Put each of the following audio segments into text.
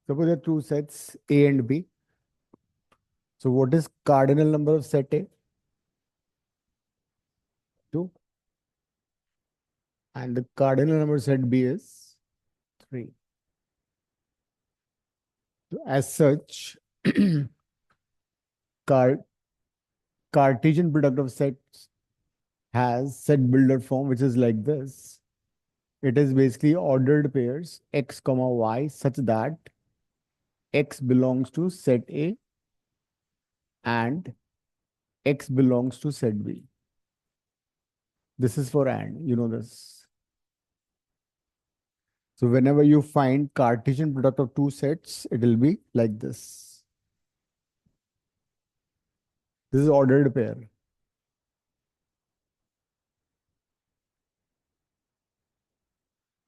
Suppose there are two sets A and B. So what is cardinal number of set A? 2. And the cardinal number of set B is 3. So as such, car Cartesian product of sets has set builder form, which is like this. It is basically ordered pairs x comma y such that x belongs to set A and x belongs to set B. This is for and, you know this. So whenever you find Cartesian product of two sets, it will be like this. This is ordered pair.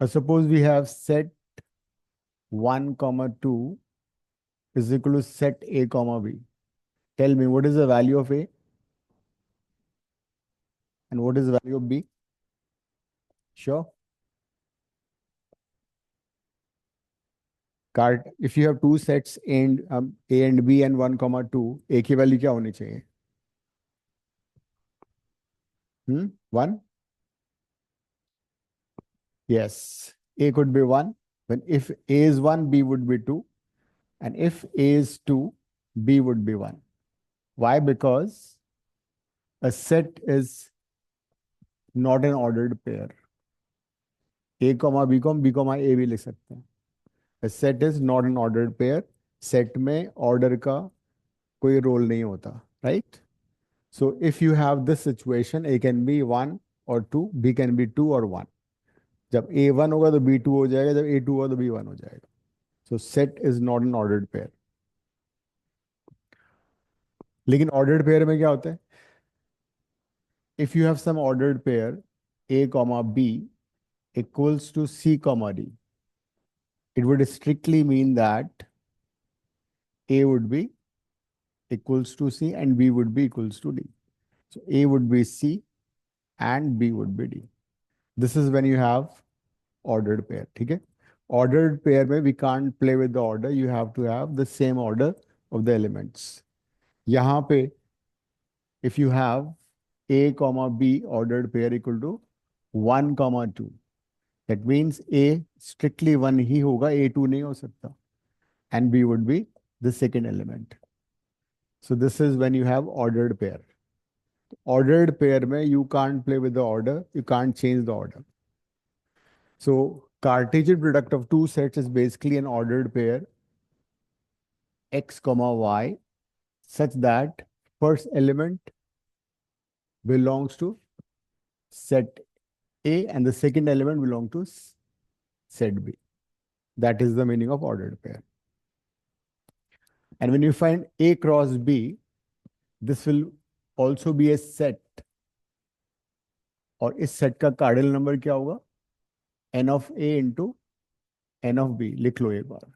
Suppose we have set 1 comma 2 is equal to set A comma B. Tell me what is the value of A and what is the value of B? Sure. If you have two sets and A and B and 1 comma 2, A की value क्या होनी चाहिए? 1? Yes. A could be 1. When if A is 1, B would be 2. And if A is 2, B would be 1. Why? Because a set is not an ordered pair. A comma B comma B comma A भी लिख सकते हैं. A set is not an ordered pair. Set में order का कोई role नहीं होता, right? So if you have this situation, A can be 1 or 2, B can be 2 or 1. जब A 1 होगा तो B 2 हो जाएगा, जब A 2 होगा तो B 1 हो जाएगा. So set is not an ordered pair. लेकिन ordered pair में क्या होता है? If you have some ordered pair A comma B equals to C comma D, it would strictly mean that A would be equals to C and B would be equals to D. So A would be C and B would be D. This is when you have ordered pair. ठीक है? Ordered pair में we can't play with the order. You have to have the same order of the elements. यहाँ पे if you have A comma B ordered pair equal to 1 comma 2, that means A strictly 1 ही होगा, A 2 नहीं हो सकता, and B would be the second element. So this is when you have ordered pair. Ordered pair में you can't play with the order, you can't change the order. So Cartesian product of two sets is basically an ordered pair x comma y such that first element belongs to set A and the second element belongs to set B. That is the meaning of ordered pair. And when you find A cross B, this will also be a set. और इस set का cardinal number क्या होगा? n of A into n of B. लिख लो एक बार.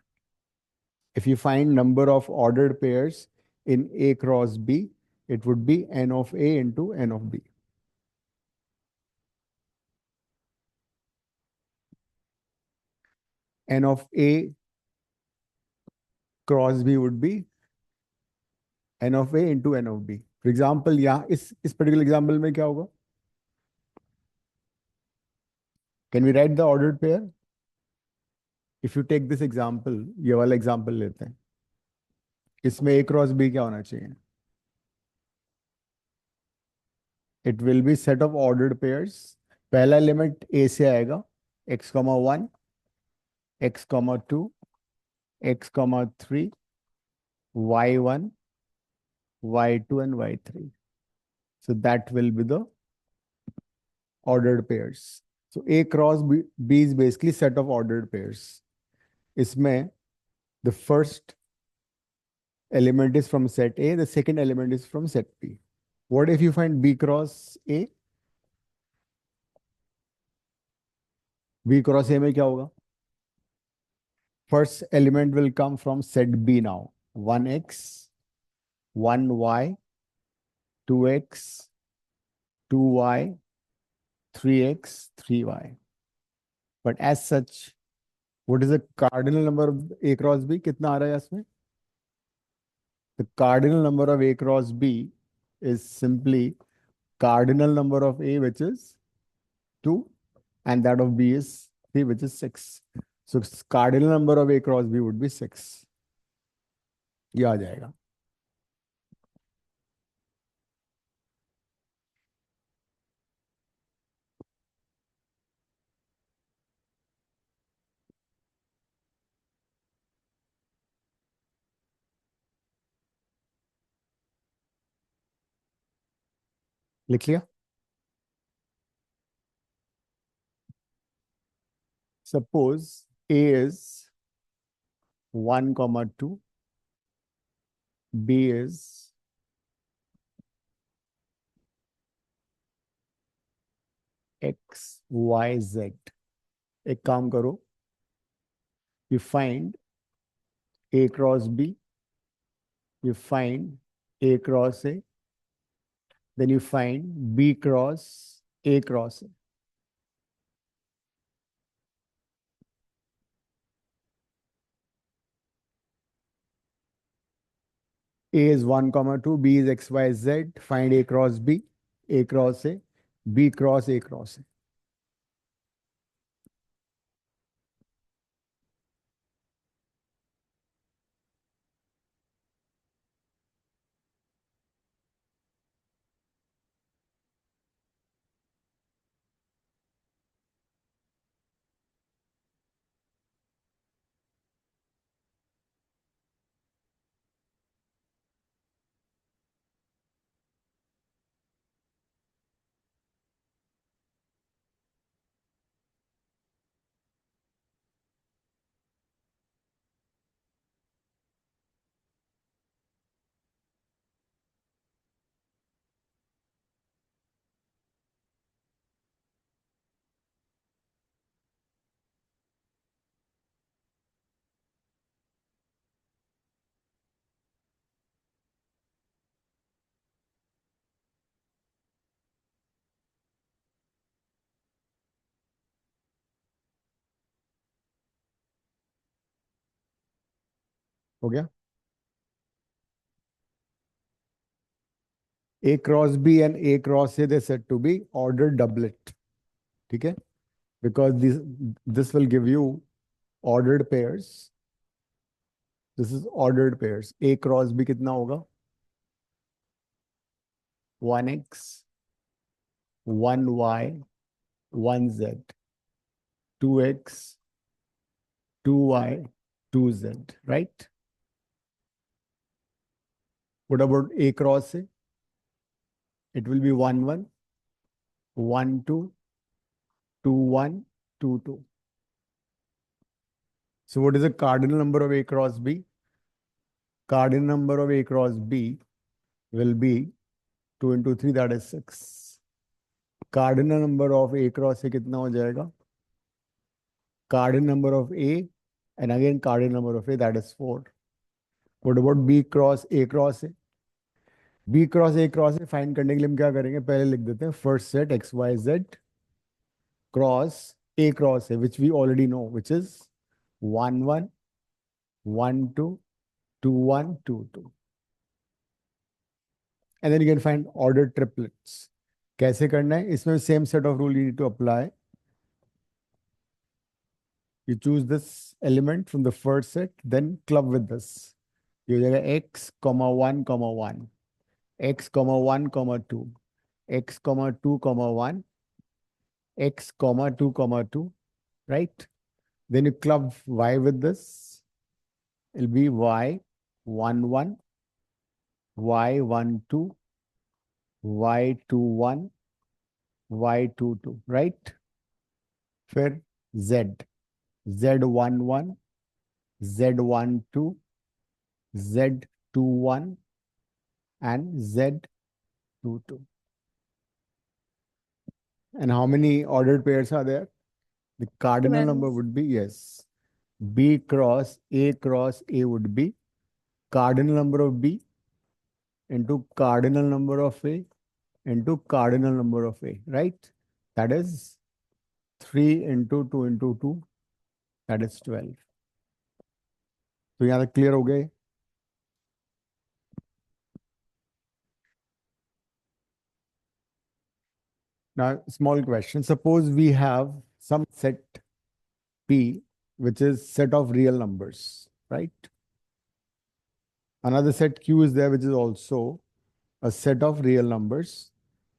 If you find number of ordered pairs in A cross B, it would be n of A into n of B. N of A cross B would be n of A into n of B. For example, यहाँ इस particular example में क्या होगा? Can we write the ordered pair? If you take this example, ये वाला example लेते हैं. इसमें A cross B क्या होना चाहिए? It will be set of ordered pairs. पहला एलिमेंट A से आएगा, x, 1, x, 2, x, 3, y1, y2 and y3. So that will be the ordered pairs. So A cross B is basically set of ordered pairs. इसमें the first element is from set A, the second element is from set B. What if you find B cross A? B cross A में क्या होगा? First element will come from set B now. 1x, 1y, 2x, 2y, 3x, 3y. But as such, what is the cardinal number of A cross B? कितना आ रहा है इसमें? The cardinal number of A cross B is simply cardinal number of A, which is 2, and that of B is 3, which is 6. So cardinal number of A cross B would be 6. ये आ जाएगा। लिख लिया? Suppose A is 1 comma 2, B is x, y, z. एक काम करो, you find A cross B, you find A cross A, then you find B cross A cross A. A is 1 comma 2, B is x, y, z. Find A cross B, A cross A, B cross A cross A. हो गया? A cross B and A cross A, they said to be ordered doublet. ठीक है? Because this will give you ordered pairs. This is ordered pairs. A cross B कितना होगा? 1x, 1y, 1z, 2x, 2y, 2z, right? What about A cross A? It will be 1, 1, 1, 2, 2, 1, 2, 2. So what is the cardinal number of A cross B? Cardinal number of A cross B will be 2 into 3, that is 6. Cardinal number of A cross A कितना हो जाएगा? Cardinal number of A and again cardinal number of A, that is 4. What about B cross A cross A? B cross A cross A find करने के लिए हम क्या करेंगे? पहले लिख देते हैं first set X Y Z cross A cross A, which we already know, which is 1, 1, 1, 2, 2, 1, 2, 2. And then you can find ordered triplets. कैसे करना है? इसमें same set of rule you need to apply. You choose this element from the first set, then club with this. ये हो जाएगा x, 1, 1, x, 1, 2, x, 2, 1, x, 2, 2, right? Then you club y with this. It'll be y, 1, 1, y, 1, 2, y, 2, 1, y, 2, 2, right? फिर z, z, 1, 1, z, 1, 2, z, 2, 1, and z, 2, 2. And how many ordered pairs are there? The cardinal number 12. would be, yes, B cross A would be cardinal number of B into cardinal number of A into cardinal number of A, right? That is 3 into 2 into 2, that is 12। तो यहाँ तक clear हो गए? Now, small question. Suppose we have some set P, which is set of real numbers, right? Another set Q is there, which is also a set of real numbers.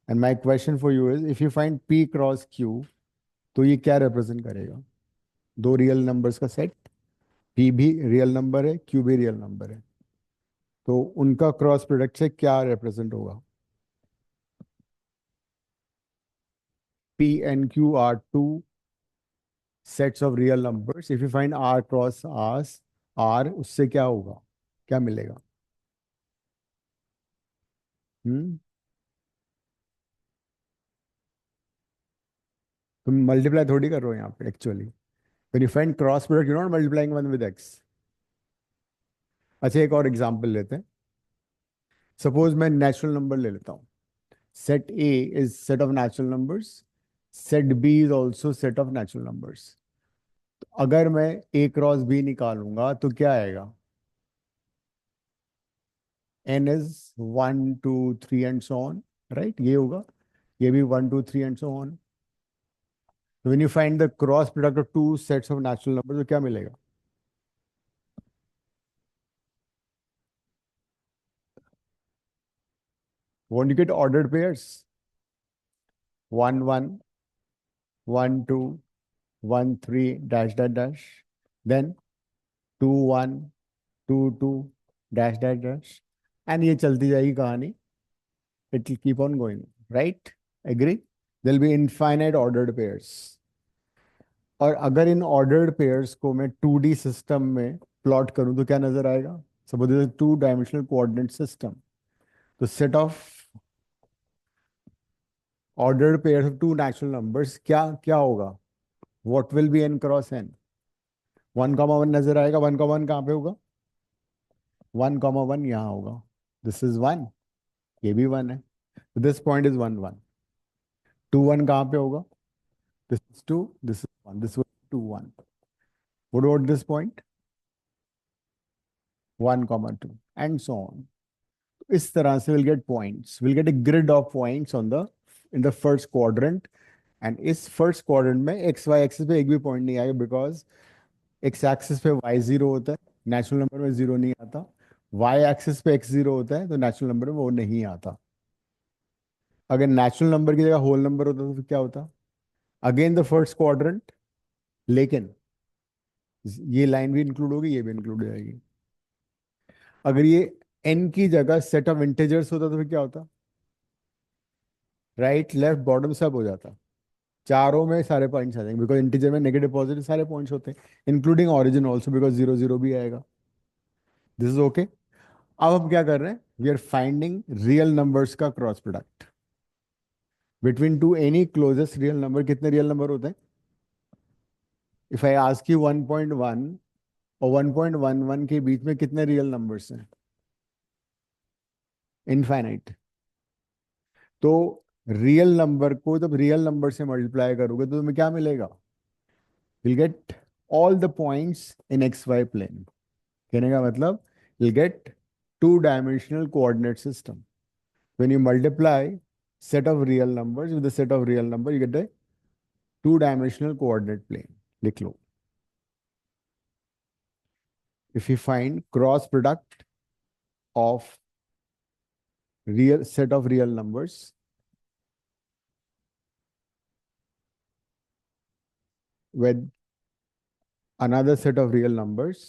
And my question for you is, if you find P cross Q, तो ये क्या represent करेगा? दो real numbers का set, P भी real number है, Q भी real number है. तो उनका cross product से क्या represent होगा? P and Q are two sets of real numbers. If you find R cross R, उससे क्या होगा? क्या मिलेगा? हम्म तुम मल्टीप्लाई थोड़ी कर रहे हो यहाँ पे actually. When you find cross product you not multiplying one with x. अच्छा, एक और एग्जांपल लेते हैं. सपोज मैं नेचुरल नंबर ले लेता हूँ. Set A is set of natural numbers. Set B is also set of natural numbers. अगर मैं ए क्रॉस बी निकालूंगा तो क्या आएगा? N is 1 2 3 and so on, right? ये होगा. ये भी 1 2 3 एंड सो ऑन. तो when you find the cross product of two sets of natural number तो क्या मिलेगा? Won't you get ordered pairs? 1 1 1 2 1 3 dash dash dash, then 2 1 2 2 dash dash dash, and ये चलती जाएगी कहानी. It will keep on going, right? Agree? There'll be infinite ordered pairs. और अगर इन ordered pairs को मैं 2D सिस्टम में प्लॉट करूं तो क्या नजर आएगा? Suppose this is a two-dimensional coordinate system. तो set of ordered pairs of two natural numbers क्या क्या होगा? What will be n cross n? 1 1 नजर आएगा. 1 1 कहाँ पे होगा? 1 1 यहाँ होगा. दिस इज 1, ये भी 1 है. This point is 1 1. 2 1 कहाँ पे होगा? This is 2, this is 1, this 2 1. What about this point? 1 2 and so on. इस तरह से will get points, will get a grid of points on the in the first quadrant. And इस first quadrant में X Y axis पे एक भी point नहीं आएगा, बिकॉज एक्स एक्सिस पे वाई जीरो होता है, नेचुरल नंबर में जीरो नहीं आता. वाई एक्सिस पे एक्स जीरो होता है, तो नेचुरल नंबर में वो नहीं आता. अगर नेचुरल नंबर की जगह होल नंबर होता तो फिर क्या होता? अगेन द फर्स्ट क्वाड्रेंट, लेकिन ये लाइन भी इंक्लूड होगी, ये भी इंक्लूड हो जाएगी. अगर ये n की जगह सेट ऑफ इंटीजर्स होता तो फिर क्या होता? राइट लेफ्ट बॉटम सब हो जाता. चारों में सारे पॉइंट्स आ जाएंगे, बिकॉज इंटीजर में नेगेटिव पॉजिटिव सारे पॉइंट्स होते हैं, इंक्लूडिंग ऑरिजिन ऑल्सो, बिकॉज 0 0 भी आएगा. This is okay. अब हम क्या कर रहे हैं? We are finding real numbers का cross product between two any closest real number. कितने रियल नंबर होते हैं? इफ आई आस्क यू 1.1 और 1.11 के बीच में कितने रियल नंबर्स हैं? इनफाइनाइट. तो रियल नंबर को जब रियल नंबर से मल्टीप्लाई करोगे तो तुम्हें क्या मिलेगा? Will get all the points in X Y plane. कहने का मतलब will get two dimensional coordinate system. When you multiply set of real numbers with a set of real number, you get a two-dimensional coordinate plane. लिख लो. If you find cross product of real set of real numbers with another set of real numbers,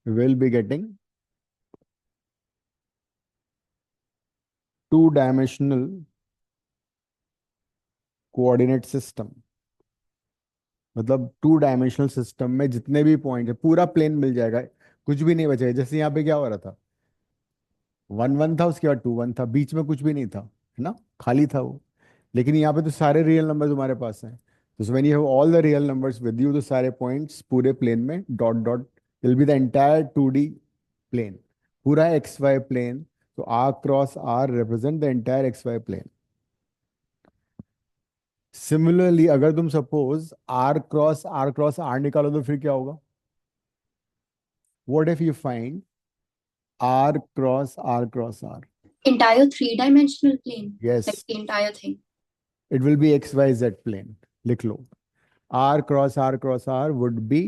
we will be getting two-dimensional coordinate system. मतलब two dimensional system में जितने भी point है पूरा plane मिल जाएगा, कुछ भी नहीं बचेगा. जैसे यहाँ पे क्या हो रहा था? 1 1 था, उसके बाद 2 1 था, बीच में कुछ भी नहीं था, है ना? खाली था वो. लेकिन यहाँ पे तो सारे रियल नंबर तुम्हारे पास हैं. तो when you have all the real numbers with you, तो सारे पॉइंट्स पूरे प्लेन में dot dot will be the entire 2D plane, पूरा एक्स वाई प्लेन. तो R cross R represent the entire X Y plane. Similarly अगर तुम suppose are cross are निकालो तो फिर क्या होगा? What if you find R cross R? Entire three-dimensional plane, like yes, the entire thing. It will be x Y z plane. लिख लो, R cross R would be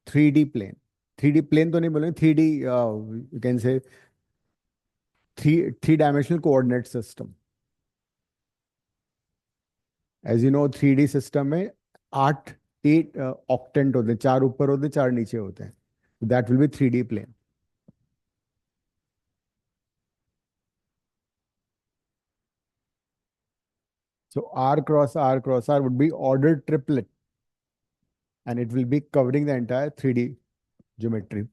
3D plane. 3D plane तो नहीं बोलेंगे, 3D you can say three dimensional coordinate system. As you know 3D system में 8 octant होते हैं, 4 ऊपर होते हैं 4 नीचे होते हैं. That will be 3D plane. So R cross R would be ordered triplet, and it will be covering the entire 3D geometry,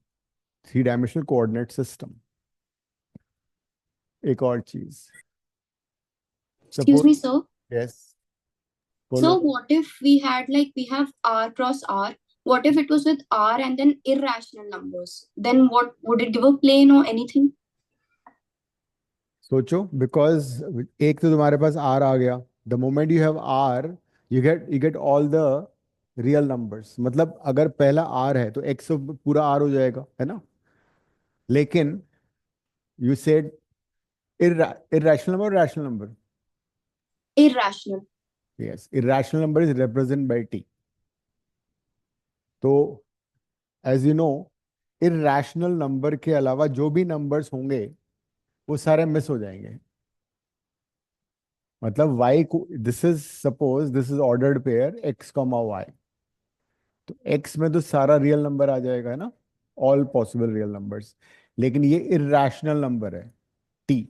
three-dimensional coordinate system. एक और चीज, Excuse suppose, me, sir. yes, So बोलो. what if we had like we have R cross R? What if it was with R and then irrational numbers? Then what would it give a plane or anything? सोचो, because एक तो तुम्हारे पास R आ गया. The moment you have R, you get all the real numbers. मतलब अगर पहला R है तो X तो पूरा R हो जाएगा, है ना? लेकिन you said irrational number or rational number? Irrational. Yes, irrational number is represented by T. तो as you know, irrational number के अलावा जो भी नंबर्स होंगे वो सारे मिस हो जाएंगे. मतलब y को, this is suppose this is ordered pair x comma y. तो x में तो सारा रियल नंबर आ जाएगा, है ना? All possible real numbers. लेकिन ये इरेशनल नंबर है, t.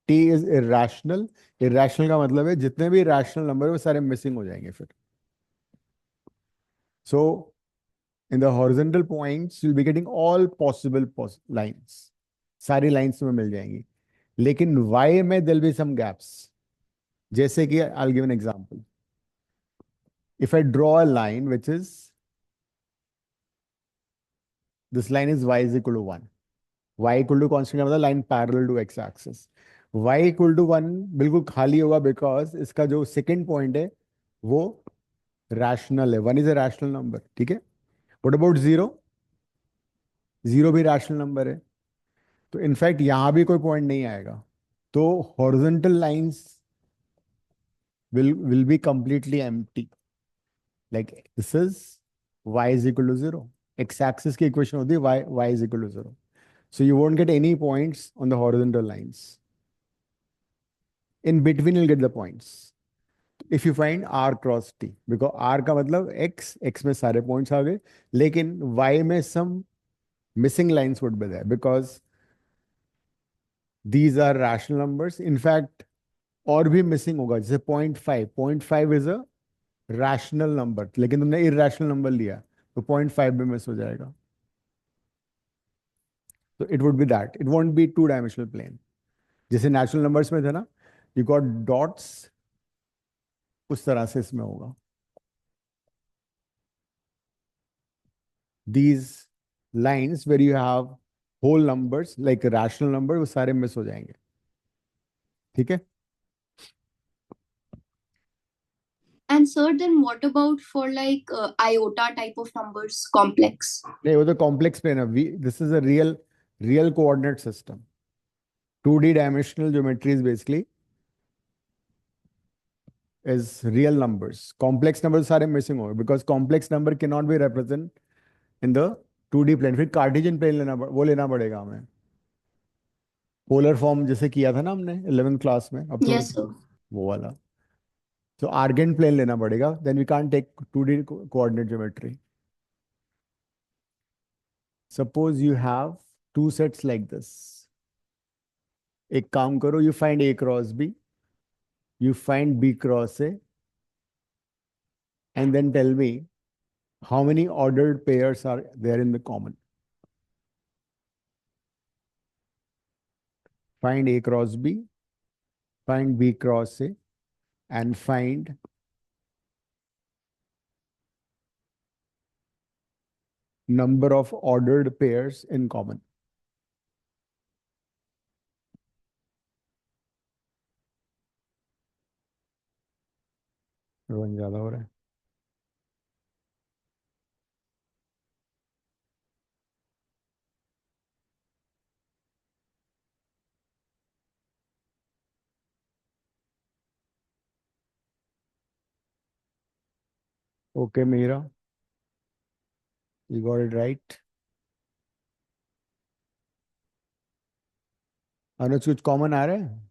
t is irrational. Irrational का मतलब है जितने भी रैशनल नंबर है वो सारे मिसिंग हो जाएंगे फिर. So in the horizontal points you will be getting all possible lines. सारी लाइंस में मिल जाएंगी. लेकिन y में देयर बी सम गैप्स. जैसे कि I will give an example. If I draw a line which is, this line is y is equal to 1. y equal to constant का मतलब line parallel to x axis. y equal to 1 बिल्कुल खाली होगा because इसका जो second point है वो rational है. 1 इज अ रैशनल नंबर, ठीक है. What about 0? 0 भी रैशनल नंबर है. तो इनफैक्ट यहां भी कोई पॉइंट नहीं आएगा. तो horizontal lines will be completely empty. Like this is y is equal to 0. X axis की equation होती है y is equal to 0. So you won't get any points on the horizontal lines. In between you'll get the points if you find r cross t, because r का मतलब x में सारे points आ गए. लेकिन y में some missing lines would be there because these are rational numbers. In fact और भी missing होगा, जैसे 0.5. 0.5 इज अ रैशनल नंबर, लेकिन तुमने इरेशनल नंबर लिया तो 0.5 भी मिस हो जाएगा. तो it would be that, it won't be two dimensional plane. जैसे नेचुरल नंबर्स में थे ना, यू गॉट डॉट्स, उस तरह से इसमें होगा. These lines where you have whole numbers like rational number वो सारे मिस हो जाएंगे. ठीक है. And sir, then what about for like iota type of numbers, complex? नहीं, वो तो कॉम्प्लेक्स प्लेन है. This is a real coordinate system. 2D dimensional geometry is basically is real numbers. Complex numbers सारे missing हो because complex number cannot be represented in the 2D plane. फिर Cartesian plane वो लेना पड़ेगा हमें. Polar form जैसे किया था ना हमने 11th क्लास में, अब तो Yes, sir. वो वाला. तो आर्गेंट प्लेन लेना पड़ेगा, then we can't take 2D coordinate geometry. Suppose you have two sets like this. एक काम करो, you find A cross B, you find B cross A, and then tell me how many ordered pairs are there in the common. Find A cross B, find B cross A, and find number of ordered pairs in common. One ज्यादा हो रहा है। Okay Meera, you got it right. Anuj कुछ common आ रहा है?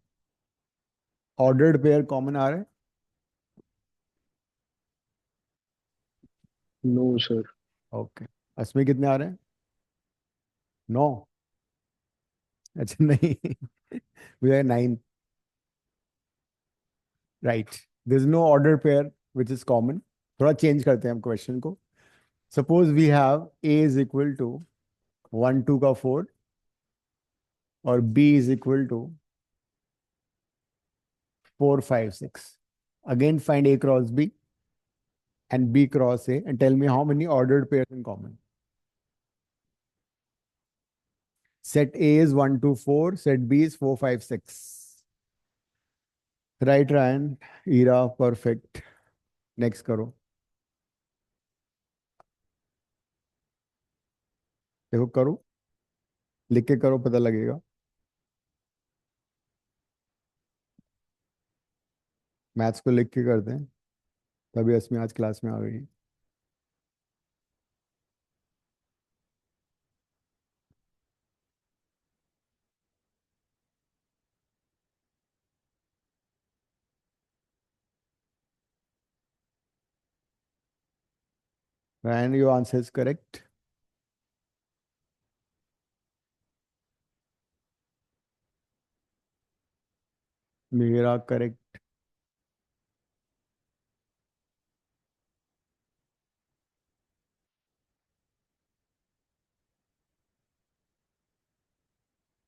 Ordered pair common आ रहा है? No sir. Okay. असमी कितने आ रहे हैं? 9? अच्छा नहीं, we are 9। Right. This is no order pair which is common. थोड़ा चेंज करते हैं हम क्वेश्चन को। Suppose we have A is equal to 1 2 का 4 और B is equal to 4 5 6। Again find A cross B and B cross A and tell me how many ordered pairs in common. Set A is 1 2 4, set B is 4 5 6. Right, Ryan? Ira, perfect. Next करो। देखो करो, लिख के करो, पता लगेगा। Maths को लिख के करते हैं, तभी असमी आज क्लास में आ गई। Ryan, your answer is correct. मेरा करेक्ट।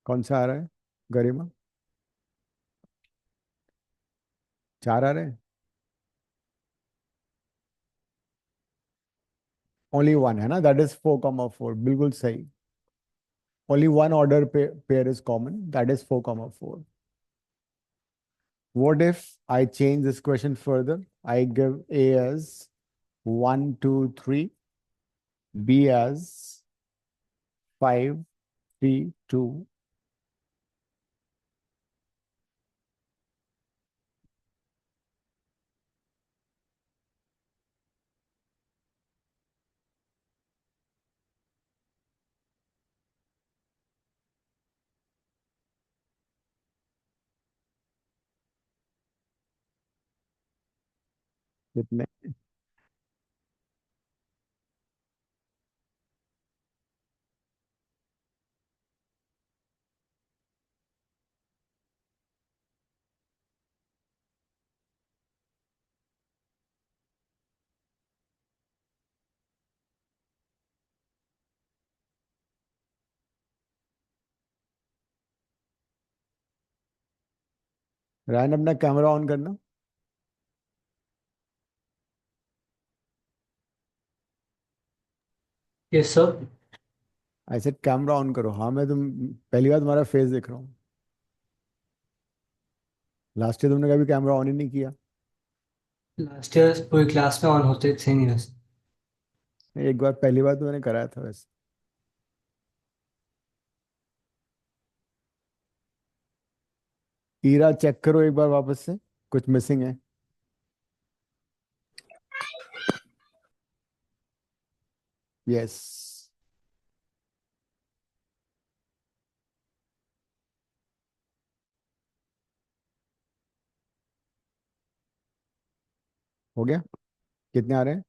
कौन सा आ रहा है गरिमा? 4 आ रहे हैं? ओनली वन है ना, दैट इज 4 कॉमा 4, बिल्कुल सही। Only one order pair is common, that is 4 comma 4। What if I change this question further? I give A as 1 2 3, B as 5 3 2। कितने? रायन अपना कैमरा ऑन करना। Yes sir. I said camera on करो। हाँ, मैं तुम पहली बार तुम्हारा face देख रहा हूँ। लास्ट ईयर तुमने कभी कैमरा ऑन ही नहीं किया। लास्ट ईयर पूरी क्लास में ऑन होते थे नहीं बस। एक बार, पहली बार तो मैंने कराया था वैसे। ईरा चेक करो एक बार वापस से, कुछ मिसिंग है। यस। हो गया? कितने आ रहे हैं?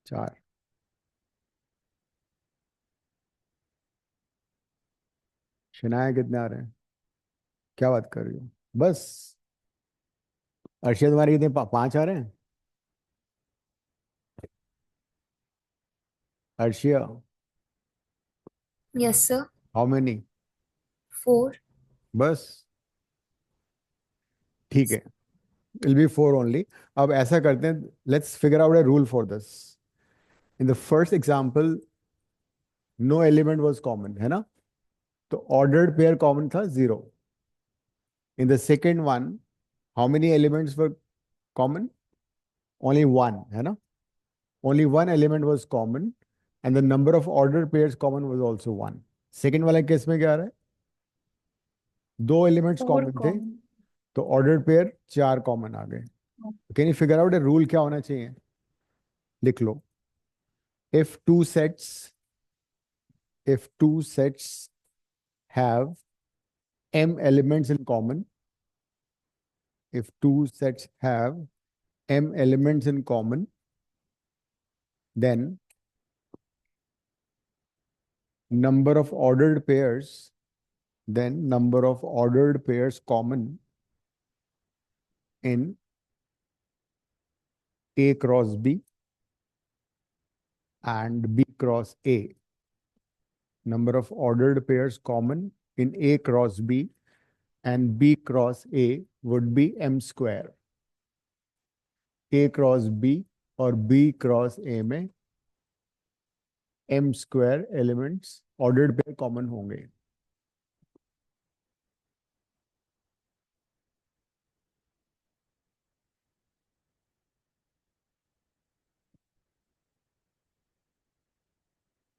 4। शनाया कितने आ रहे हैं? क्या बात कर रही हो? बस। अर्षिया तुम्हारे कितने? 5 आ रहे हैं? Arshiya, Yes, sir. How many? 4. बस, ठीक है। Will be 4 only. अब ऐसा करते हैं, let's figure out a rule for this. In the first example no element was common, है ना? तो ऑर्डर्ड पेयर कॉमन था 0। In the second one, how many elements were common? Only one, है ना? Only one element was common, and the number of ordered pairs common was also one. Second वाला case में क्या आ रहा है? दो elements Four common थे, common. तो ऑर्डर्ड पेयर चार कॉमन आ गए. Can you figure out rule क्या होना चाहिए? लिख लो. if two sets if two sets have m elements in common, if two sets have m elements in common, then number of ordered pairs common in A cross B and B cross A. Number of ordered pairs common in A cross B and B cross A would be m square. A cross B और B cross A में m square elements ordered pair common होंगे.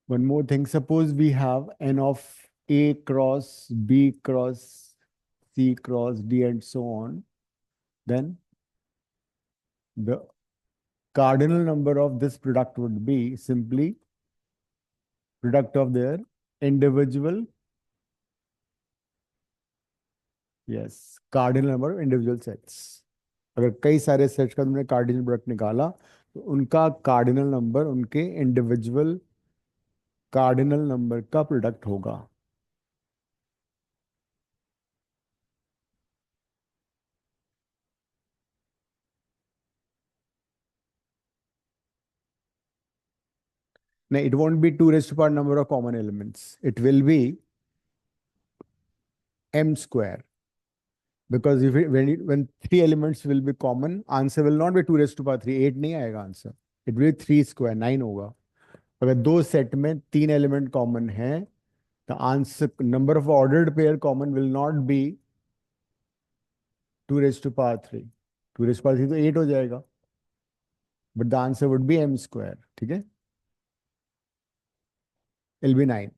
One more thing, suppose we have n of A cross B cross C cross D and so on, then the cardinal number of this product would be simply product of their individual, yes, cardinal number of individual sets. अगर कई सारे sets का तुमने cardinal product निकाला तो उनका cardinal number उनके individual cardinal number का प्रोडक्ट होगा. No, it won't be 2 raised to power number of common elements. It will be m square. Because if when 3 elements will be common, answer will not be 2 raised to power 3. 8 नहीं आएगा answer. It will be 3 square, 9 होगा. अगर दो set में 3 element common है, the answer number of ordered pair common will not be 2 raised to power 3. 2 raised to power 3 तो 8 हो जाएगा. But the answer would be m square. ठीक है? It'll be 9.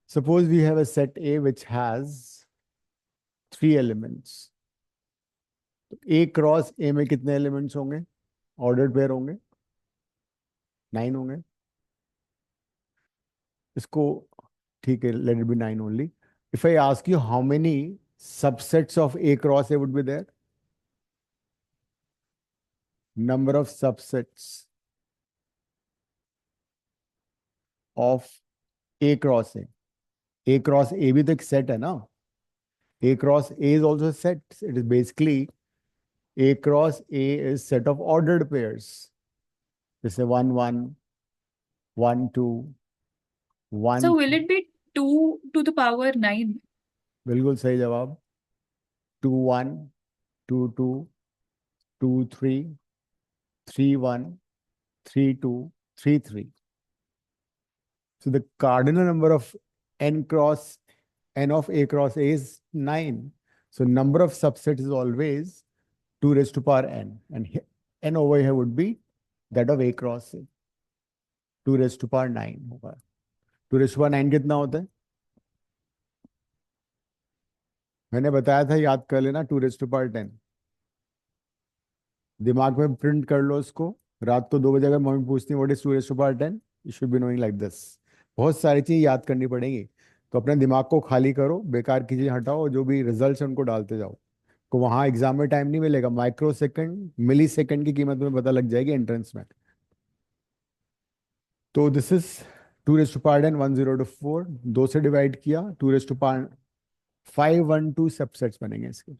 Suppose we have a set A which has 3 elements. तो A cross A में कितने elements होंगे? Ordered pair होंगे? 9 होंगे. इसको ठीक है, let it be 9 only. If I ask you how many subsets of A cross A would be there? Number of subsets of A cross A. A cross A भी तो एक set है ना? A cross A is also a set. It is basically A cross A is set of ordered pairs. This is 1, 1, 1, 2, 1. So will it be 2 to the power 9? बिल्कुल सही जवाब. 2, 1, 2, 2, 2, 3, 3, 1, 3, 2, 3, 3. So the cardinal number of n of A cross A is 9. So number of subsets is always 2 raised to power n. And n over here would be that of A cross A. 2 raised to power 9 होगा. 2 raised to power 9 कितना होता है? मैंने बताया था, याद कर लेना. 2 raised to power 10. दिमाग में प्रिंट कर लो उसको. रात को 2 बजे अगर मम्मी पूछती है what is 2 raised to power 10, you should be knowing like this. बहुत सारी चीज़ याद करनी पड़ेगी. तो अपने दिमाग को खाली करो, बेकार की चीज़ हटाओ, जो भी रिजल्ट है उनको डालते जाओ. को वहाँ एग्जाम में टाइम नहीं मिलेगा. माइक्रो सेकंड, मिली सेकंड की कीमत में पता लग जाएगी एंट्रेंस में. तो this is 2 raised to power 10, 1024. 2 से डिवाइड किया, 2 raised to power 512 सबसेट्स बनेंगे इसके.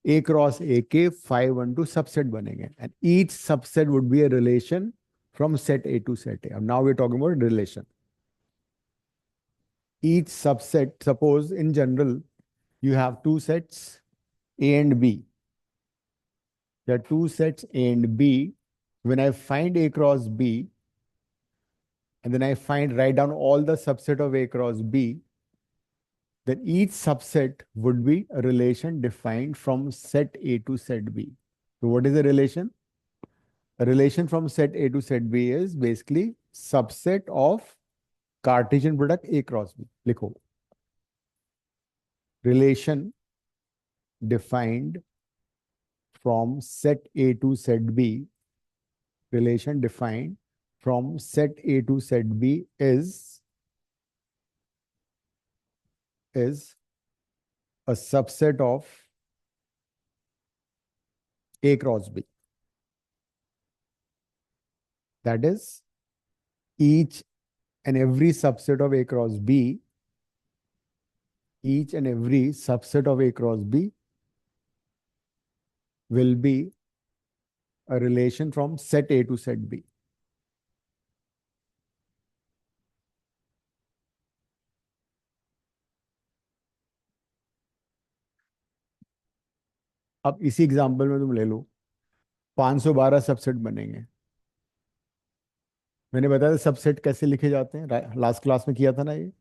A cross A के 512 सबसेट बनेंगे. And each subset would be a relation from set A to set A. And now we're talking about relation. Each subset, suppose in general, you have 2 sets A and B. There are 2 sets A and B. When I find A cross B, and then I write down all the subset of A cross B, then each subset would be a relation defined from set A to set B. So what is a relation? A relation from set A to set B is basically subset of Cartesian product A cross B. लिखो. Relation defined from set A to set B. Relation defined from set A to set B is a subset of A cross B. That is, each and every subset of A cross B, each and every subset of A cross B will be a relation from set A to set B. अब इसी example में तुम ले लो 512 subset बनेंगे. मैंने बताया subset कैसे लिखे जाते हैं, लास्ट क्लास में किया था ना ये.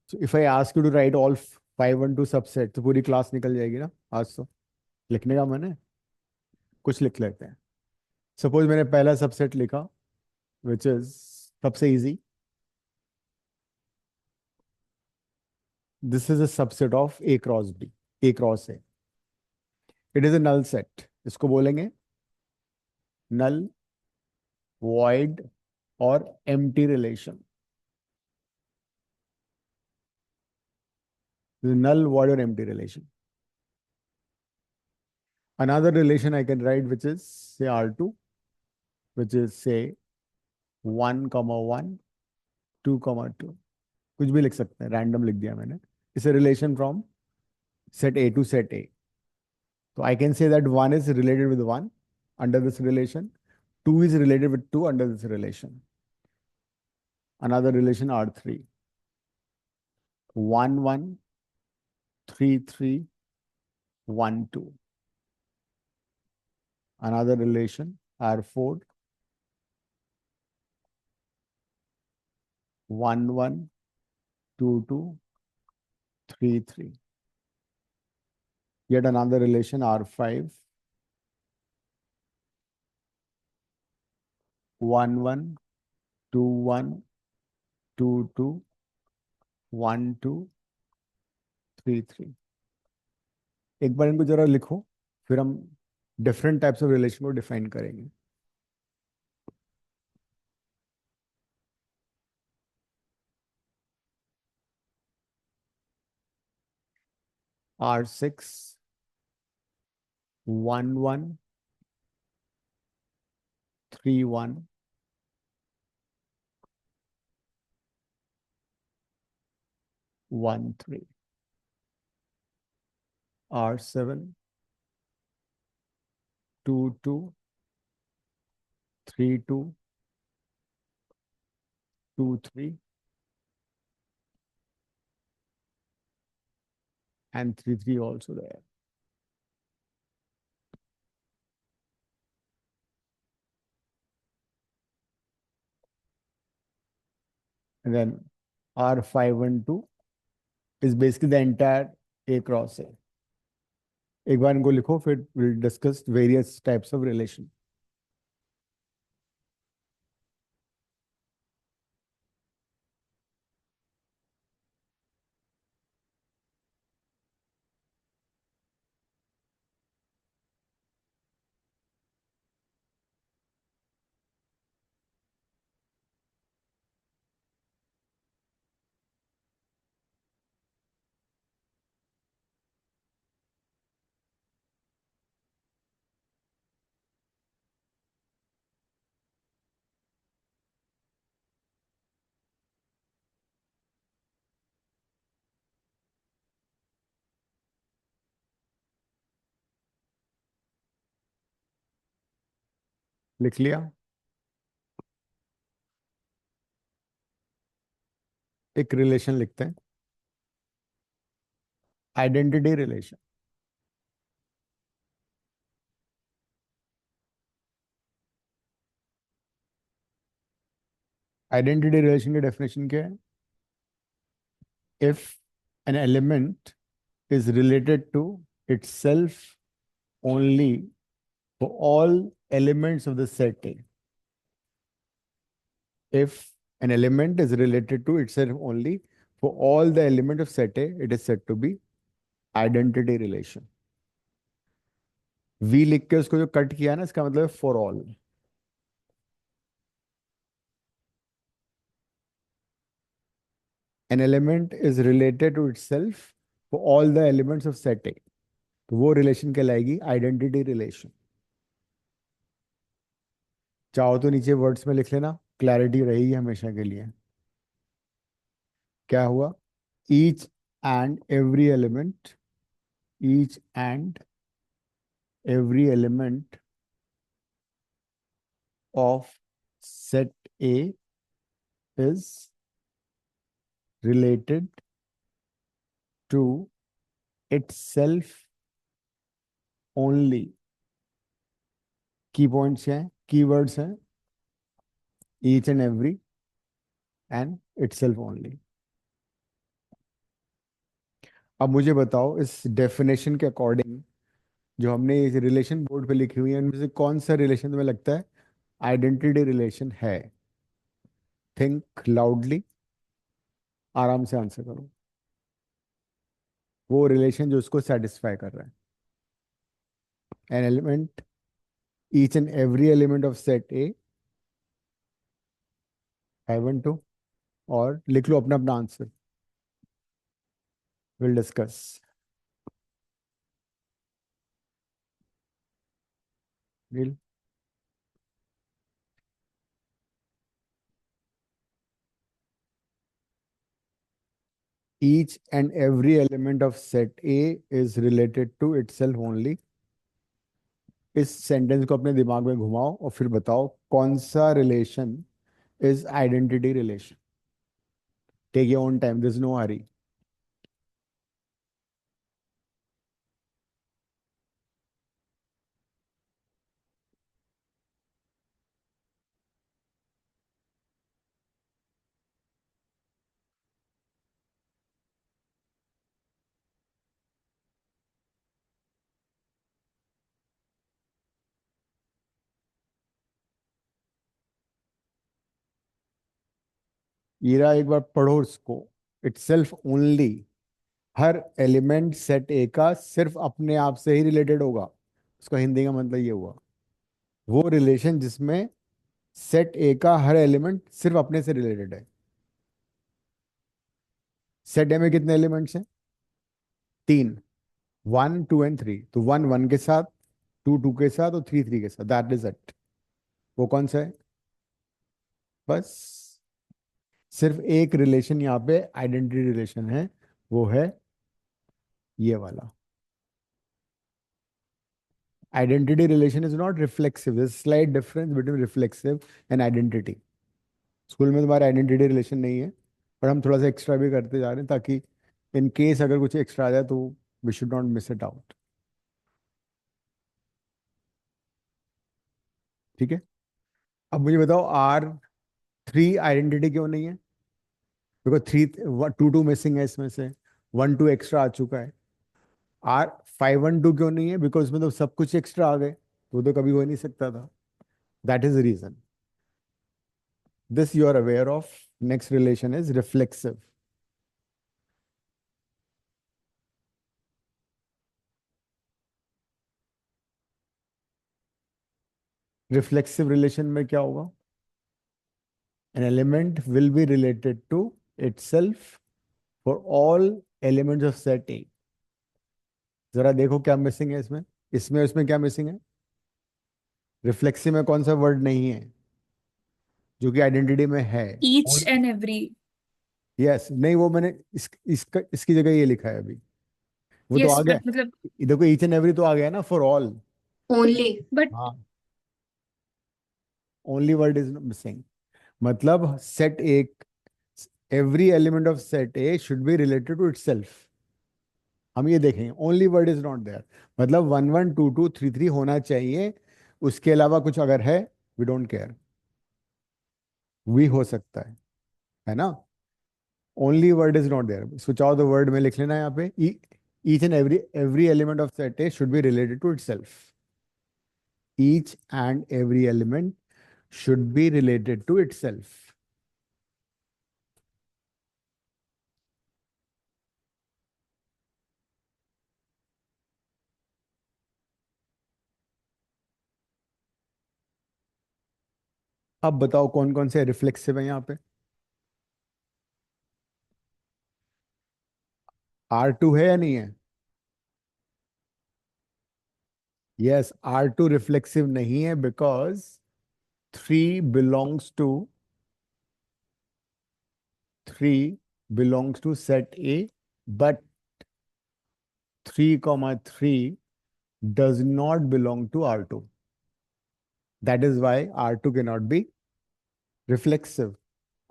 So if I ask you to write all 512 subset, तो पूरी क्लास निकल जाएगी ना आज. तो लिखने का मन है, कुछ लिख लेते हैं. सपोज मैंने पहला सबसेट लिखा, विच इज सबसे easy. This is a subset of A cross B, A cross A. It is a null set. इसको बोलेंगे नल, वॉइड और empty relation. Null, void, or empty relation. Another relation I can write, which is say R2, which is say 1, 1, 2, 2. कुछ भी लिख सकते हैं, random लिख दिया मैंने. It's a relation from set A to set A. So I can say that 1 is related with 1 under this relation. 2 is related with 2 under this relation. Another relation R3. 1, 1, 3, 3, 1, 2. Another relation R4. 1, 1, 2, 2, 3, 3. Yet another relation R5. 1, 1, 2, 1, 2, 2, 1, 2, 3, 3. एक बार इनको जरा लिखो, फिर हम different types of relation को define करेंगे. R6, 1, 1, 3, 1, 1, 3. R7, 2, 2, 3, 2, 2, 3, and 3, 3 also there. And then R5 and 2 is basically the entire A cross A. एक बार इनको लिखो, फिर we'll discuss various types of relation. लिख लिया. एक रिलेशन लिखते हैं, आइडेंटिटी रिलेशन. आइडेंटिटी रिलेशन की डेफिनेशन क्या है? if an element is related to itself only for all elements of the set A. If an element is related to itself only for all the elements of set A, it is said to be identity relation. V लिख के उसको जो cut किया ना, इसका मतलब है for all. An element is related to itself for all the elements of set A. तो वो रिलेशन कहलाएगी आइडेंटिटी रिलेशन. चाहो तो नीचे वर्ड्स में लिख लेना, क्लैरिटी रहेगी हमेशा के लिए. क्या हुआ? Each and every element, each and every element of set A is related to itself only. Key points हैं, keywords हैं, each and every and itself only. अब मुझे बताओ इस डेफिनेशन के अकॉर्डिंग जो हमने इस रिलेशन बोर्ड पे लिखी हुई है, उनमें से कौन सा रिलेशन तुम्हें लगता है आइडेंटिटी रिलेशन है? थिंक लाउडली, आराम से आंसर करो. वो रिलेशन जो उसको सेटिस्फाई कर रहा है. An element, each and every element of set A, having to, और लिख लो अपना अपना answer. Will discuss. Will each and every element of set A is related to itself only. इस सेंटेंस को अपने दिमाग में घुमाओ और फिर बताओ कौन सा relation is identity relation. Take your own time, there is no hurry. Ira एक बार पढ़ो उसको. इटसेल्फ ओनली, हर एलिमेंट सेट ए का सिर्फ अपने आप से ही रिलेटेड होगा. उसका हिंदी का मतलब ये हुआ, वो रिलेशन जिसमें सेट ए का हर एलिमेंट सिर्फ अपने से रिलेटेड है. सेट ए में कितने एलिमेंट्स हैं? 3, 1, 2 एंड 3. तो 1 1 के साथ, 2 2 के साथ और 3 3 के साथ. That is it. वो कौन सा है? बस सिर्फ एक रिलेशन यहाँ पे आइडेंटिटी रिलेशन है, वो है ये वाला. Identity relation is not reflexive. Slight difference between reflexive and identity. School में तुम्हारा आइडेंटिटी रिलेशन नहीं है, पर हम थोड़ा सा एक्स्ट्रा भी करते जा रहे हैं ताकि इन केस अगर कुछ एक्स्ट्रा आ जाए तो we should not miss it out. ठीक है. अब मुझे बताओ R3 आइडेंटिटी क्यों नहीं है? बिकॉज 2 2 मिसिंग है, इसमें से 1 2 एक्स्ट्रा आ चुका है. R5 1 2 क्यों नहीं है? बिकॉज उसमें तो सब कुछ एक्स्ट्रा आ गए, तो कभी हो नहीं सकता था. That is the reason. This you are aware of. Next relation is reflexive. Reflexive relation में क्या होगा? An element will be related to itself for all elements of set A. जरा देखो क्या मिसिंग है इसमें. इसमें क्या मिसिंग है? रिफ्लेक्सिव में कौन सा वर्ड नहीं है जो कि आइडेंटिटी में है? Each and every. यस. नहीं, वो मैंने इसकी जगह ये लिखा है अभी. वो तो Yes, आ गया. but मतलब देखो ईच एंड एवरी तो आ गया ना, फॉर ऑल. Only. but हाँ, ओनली वर्ड इज मिसिंग. मतलब set A, every element of set A should be related to itself. हम ये देखेंगे. Only word is not there. मतलब 1 1 2 2 3 3 होना चाहिए. उसके अलावा कुछ अगर है, वी डोंट केयर. वी हो सकता है ना. Only word is not there, switch out the word में लिख लेना यहाँ पे, each and every element of set A should be related to itself, each and every element should be related to itself. अब बताओ कौन कौन से रिफ्लेक्सिव है यहाँ पे? R2 है या नहीं है? यस, R2 रिफ्लेक्सिव नहीं है because 3 belongs to 3 belongs to set A, but 3 comma 3 does not belong to R2. That is why R2 cannot be reflexive.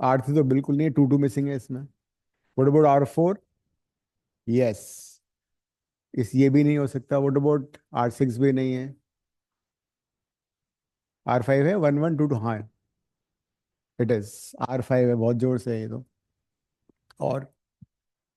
R3 तो बिल्कुल नहीं है, 2 मिसिंग है इसमें. What about R4? Yes. ये भी नहीं हो सकता. What about R6? भी नहीं है. R5 है, 1 1 2 2. हाँ, it is. R5 है, बहुत जोर से है ये तो. और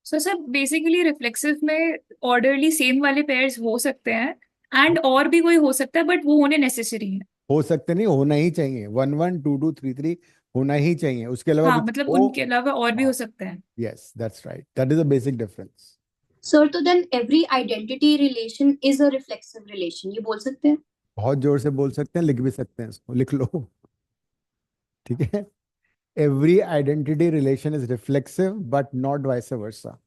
सो सर बेसिकली रिफ्लेक्सिव में ऑर्डरली सेम वाले पेयर्स हो सकते हैं एंड और भी कोई हो सकता है बट वो होने नेसेसरी है. हो सकते नहीं, होना ही चाहिए. 1 1 2 2 3 3 होना ही चाहिए. उसके अलावा हाँ कुछ मतलब हो. उनके अलावा और भी हो सकते हैं. Yes, that's right. That is a basic difference. Sir, तो then every identity relation is a reflexive relation. ये बोल सकते हैं? बहुत जोर से बोल सकते हैं, लिख भी सकते हैं, इसको लिख लो. ठीक है. Every identity relation is reflexive but not vice versa.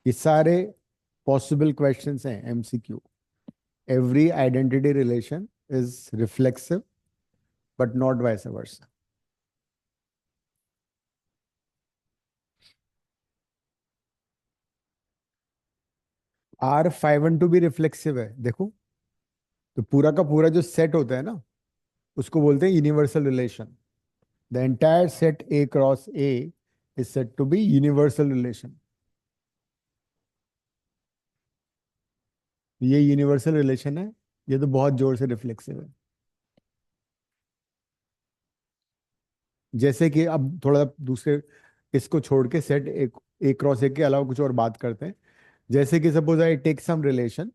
ये सारे possible questions हैं MCQ. Every identity relation is reflexive but not vice versa. R512 भी रिफ्लेक्सिव है. देखो, तो पूरा का पूरा जो सेट होता है ना, उसको बोलते हैं universal relation. The entire set A cross A is said to be universal relation. ये यूनिवर्सल रिलेशन है. ये तो बहुत जोर से रिफ्लेक्सिव है. जैसे कि अब थोड़ा दूसरे इसको छोड़ के सेट ए क्रॉस ए के अलावा कुछ और बात करते हैं. जैसे कि suppose I take some relation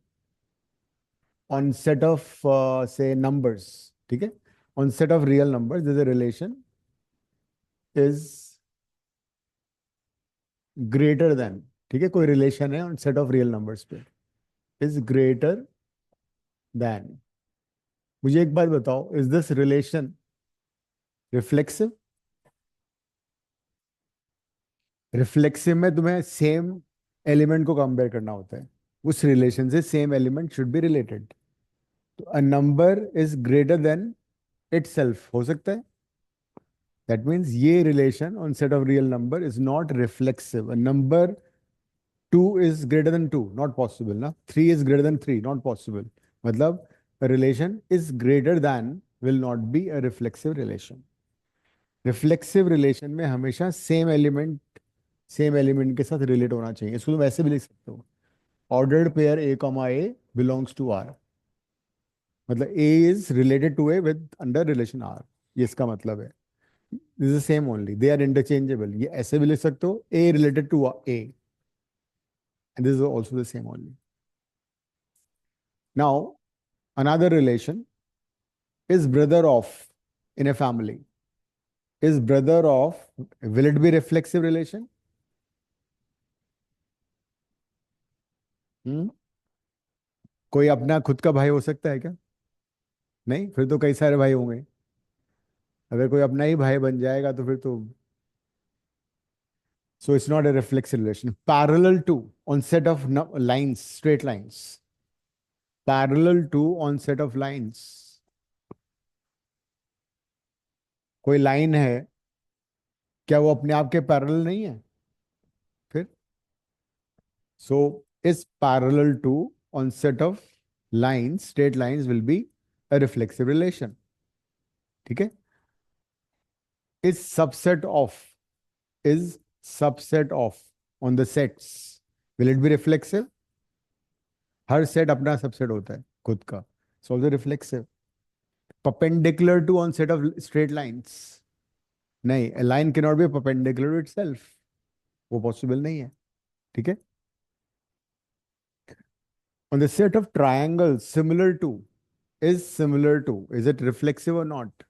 on set of से नंबर्स. ठीक है. On set of real numbers this relation is greater than. ठीक है, कोई रिलेशन है on set of real numbers पे, इज ग्रेटर देन. मुझे एक बात बताओ, is this relation reflexive? Reflexive में तुम्हें सेम एलिमेंट को कंपेयर करना होता है. उस रिलेशन से same element should be related. तो a number is greater than itself हो सकता है. दैट मीन्स ये relation on set of real number is not reflexive. A number 2 is greater than 2, not possible ना. 3 is greater than 3, not possible. मतलब a relation is greater than will not be a reflexive relation. Reflexive relation में हमेशा same element के साथ relate होना चाहिए. इसको तुम ऐसे भी लिख सकते हो, ordered pair A, A belongs to R. मतलब A is related to A with under relation R. ये इसका मतलब है. This is the same only. They are interchangeable. ये ऐसे भी लिख सकते हो, A related to A. And this is also the same only. Now, another relation is brother of in a family. Is brother of, will it be reflexive relation? कोई अपना खुद का भाई हो सकता है क्या? नहीं, फिर तो कई सारे भाई होंगे. अगर कोई अपना ही भाई बन जाएगा तो फिर तो, so it's not a reflexive relation. Parallel to on set of lines, straight lines. Parallel to on set of lines. कोई लाइन है, क्या वो अपने आप के पैरेलल नहीं है? फिर so is parallel to on set of lines, straight lines will be a reflexive relation. ठीक है. is subset of on the sets, will it be reflexive? Her set अपना सबसेट होता है खुद का, so also reflexive. Perpendicular to on set of straight lines, नहीं, a line cannot be perpendicular to itself. वो possible नहीं है, ठीक है। On the set of triangles similar to is similar to, is it reflexive or not?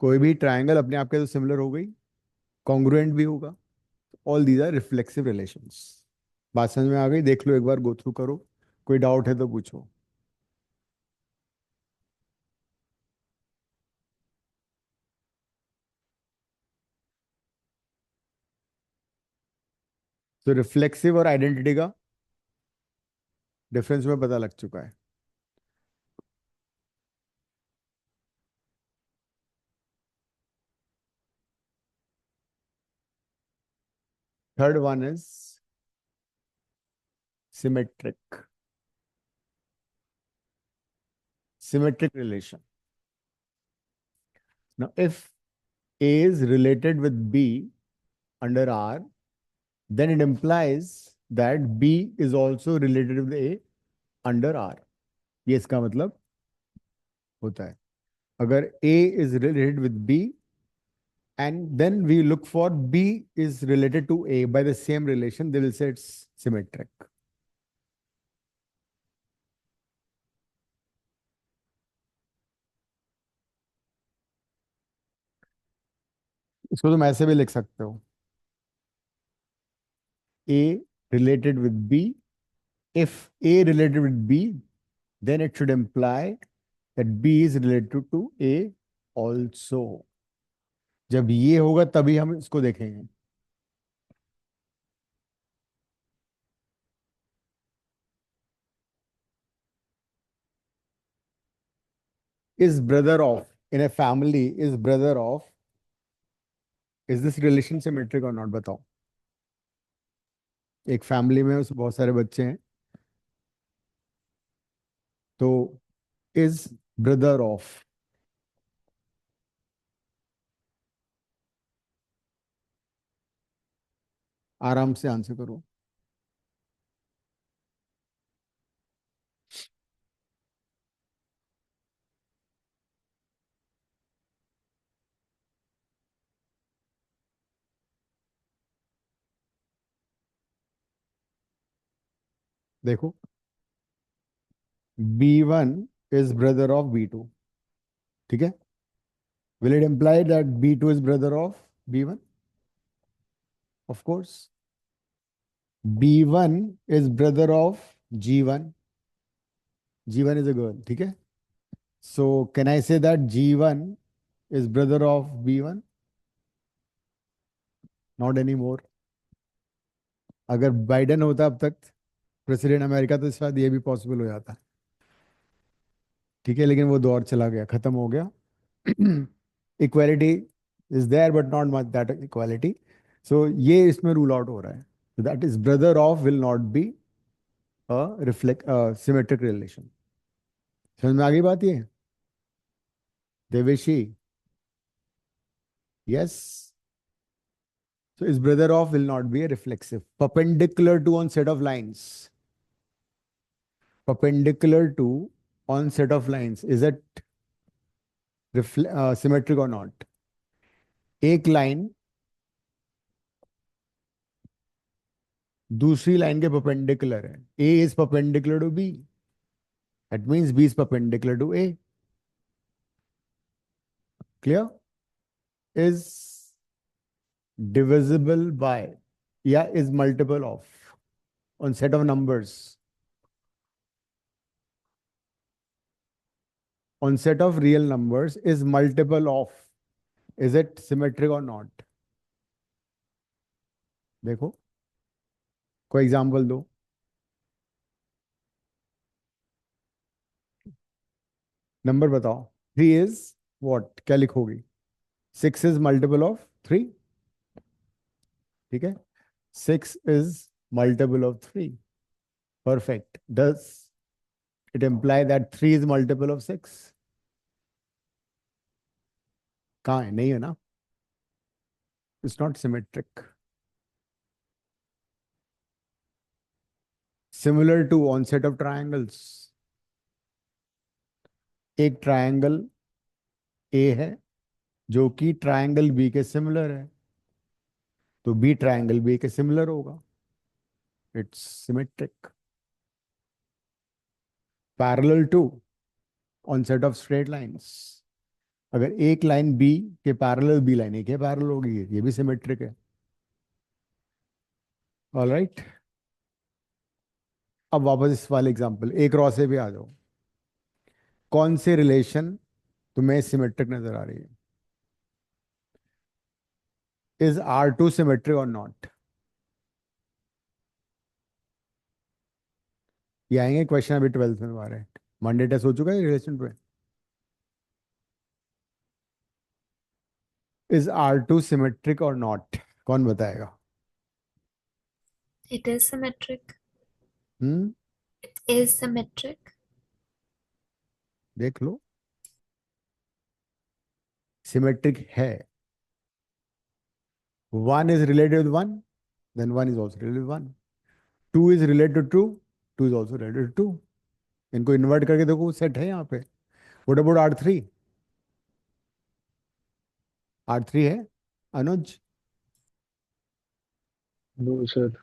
कोई भी triangle अपने आप के तो सिमिलर हो गई, कॉन्ग्रुएंट भी होगा। All these are reflexive relations. बात समझ में आ गई? देख लो एक बार, गो थ्रू करो, कोई डाउट है तो पूछो। तो रिफ्लेक्सिव और आइडेंटिटी का डिफरेंस में पता लग चुका है। Third one is symmetric, symmetric relation. Now, if A is related with B under R, then it implies that B is also related with A under R. ये इसका मतलब होता है। अगर A is related with B and then we look for B is related to A by the same relation, they will say it's symmetric. इसको तुम ऐसे भी लिख सकते हो, A related with B. If A related with B, then it should imply that B is related to A also. जब ये होगा तभी हम इसको देखेंगे। Is brother of in a family is brother of, is this relation symmetric or not? बताओ। एक family में उसमें बहुत सारे बच्चे हैं, तो इज ब्रदर ऑफ, आराम से आंसर करो। देखो, B1 is brother of B2, ठीक है। Will it imply that B2 is brother of B1? Of course. B1 is brother of G1. G1 is a girl, ठीक है। So can I say that G1 is brother of B1? Not anymore. अगर Biden होता अब तक president America तो शायद ये भी पॉसिबल हो जाता, ठीक है, लेकिन वो दौर चला गया, खत्म हो गया। Equality is there but not much that equality. So ये इसमें रूल आउट हो रहा है, that is brother of will not be a reflect symmetric relation. समझ में आ गई बात? ये Deveshi, yes. So is brother of will not be a reflexive. Perpendicular to on set of lines. Perpendicular to on set of lines. Is it symmetric or not? एक line दूसरी line के perpendicular है। A is perpendicular to B. That means B is perpendicular to A. Clear? Is divisible by, yeah, is multiple of on set of numbers. On set of real numbers is multiple of. Is it symmetric or not? देखो, कोई example दो। Number बताओ। 3 is what? क्या लिखोगी? 6 is multiple of 3, ठीक है। 6 is multiple of 3, perfect. Does it imply that 3 is multiple of 6? कहाँ है? नहीं है ना। It's not symmetric. Similar to on set of triangles. एक ट्राइंगल ए है जो कि ट्राइंगल बी के सिमिलर है, तो बी ट्रायंगल बी के सिमिलर होगा, it's symmetric. Parallel to on set of straight lines, अगर एक लाइन बी के पैरेलल बी लाइन एक है पैरेलल होगी, ये भी सिमेट्रिक है। ऑलराइट, अब वापस इस वाले एग्जांपल, एक रॉ से भी आ जाओ। कौन से रिलेशन तुम्हें सिमेट्रिक नजर आ रही है? इज R2 सिमेट्रिक और नॉट? ये आएंगे क्वेश्चन अभी 12th में हमारे, मंडे टेस्ट हो चुका है रिलेशन पे। इज R2 सिमेट्रिक और नॉट, कौन बताएगा? It is symmetric. Hmm, Is symmetric. देख लो, सिमेट्रिक है। One is related with one, then one is also related with one. Two is related two, two is also related to. इनको invert करके देखो, set है यहाँ पे। What about R3? R3 है अनुज? No sir.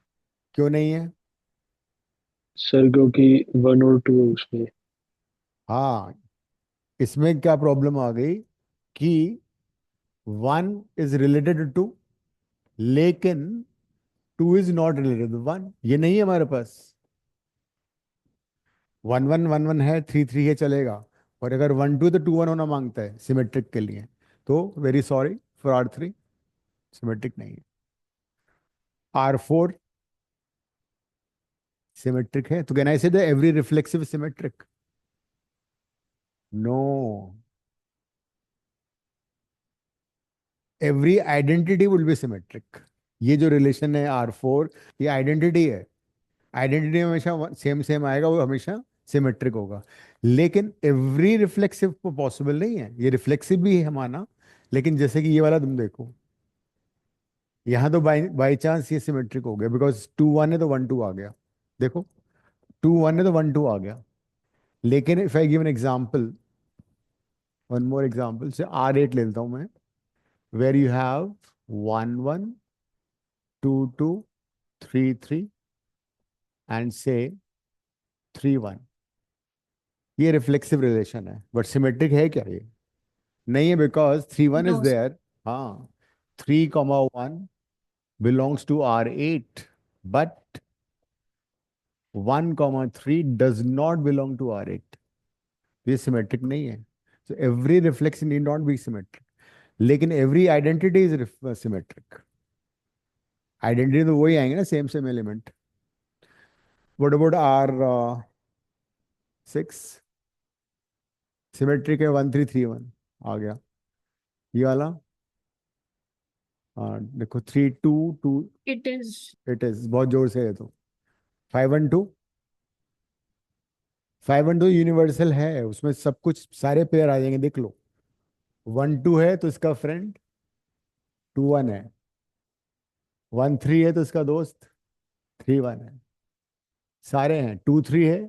क्यों नहीं है? सर क्योंकि 1 और 2 है उसमें। हाँ, इसमें क्या प्रॉब्लम आ गई कि वन इज रिलेटेड टू, लेकिन two is not related to one, ये नहीं है हमारे पास। 1 1 1 1 है, 3 3 है, चलेगा। और अगर 1 2 तो 2 1 होना मांगता है सिमेट्रिक के लिए, तो very sorry for R3, symmetric नहीं है। R4 सिमेट्रिक है, तो can I say the every reflexive symmetric? No, every identity will be symmetric. ये जो रिलेशन है R4, ये आइडेंटिटी है। आइडेंटिटी हमेशा सेम सेम आएगा, वो हमेशा सिमेट्रिक होगा। लेकिन एवरी रिफ्लेक्सिव पॉसिबल नहीं है, ये रिफ्लेक्सिव भी है माना, लेकिन जैसे कि ये वाला तुम देखो, यहाँ तो बाई बाई चांस ये सिमेट्रिक हो गया, बिकॉज 2 1 है तो 1 2 आ गया। देखो, 2 1 है तो 1 2 आ गया। लेकिन if I give an example, one more example से R8 ले लेता हूं मैं, वेर यू हैव 1 1 2 2 3 3 एंड से 3 1। ये रिफ्लेक्सिव रिलेशन है, बट सिमेट्रिक है क्या ये? नहीं है, because 3 1 is No, sir. There. हाँ, 3 1 belongs to R8, but 1 3 does not belong to R8। ये सिमेट्रिक नहीं है। So every reflection need not be symmetric, लेकिन every identity is symmetric। Identity तो वही आएंगे ना, same same element. What about R6? Symmetric है, 1 3 3 1 आ गया। ये वाला देखो, 3 2 2, It is. इट इज बहुत जोर से है तो। 5 1 2, 5 1 2 यूनिवर्सल है, उसमें सब कुछ सारे पेयर आ जाएंगे, देख लो। 1 2 है तो इसका फ्रेंड 2 1 है। 1 3 है तो इसका दोस्त 3 1 है। सारे हैं। 2 3 है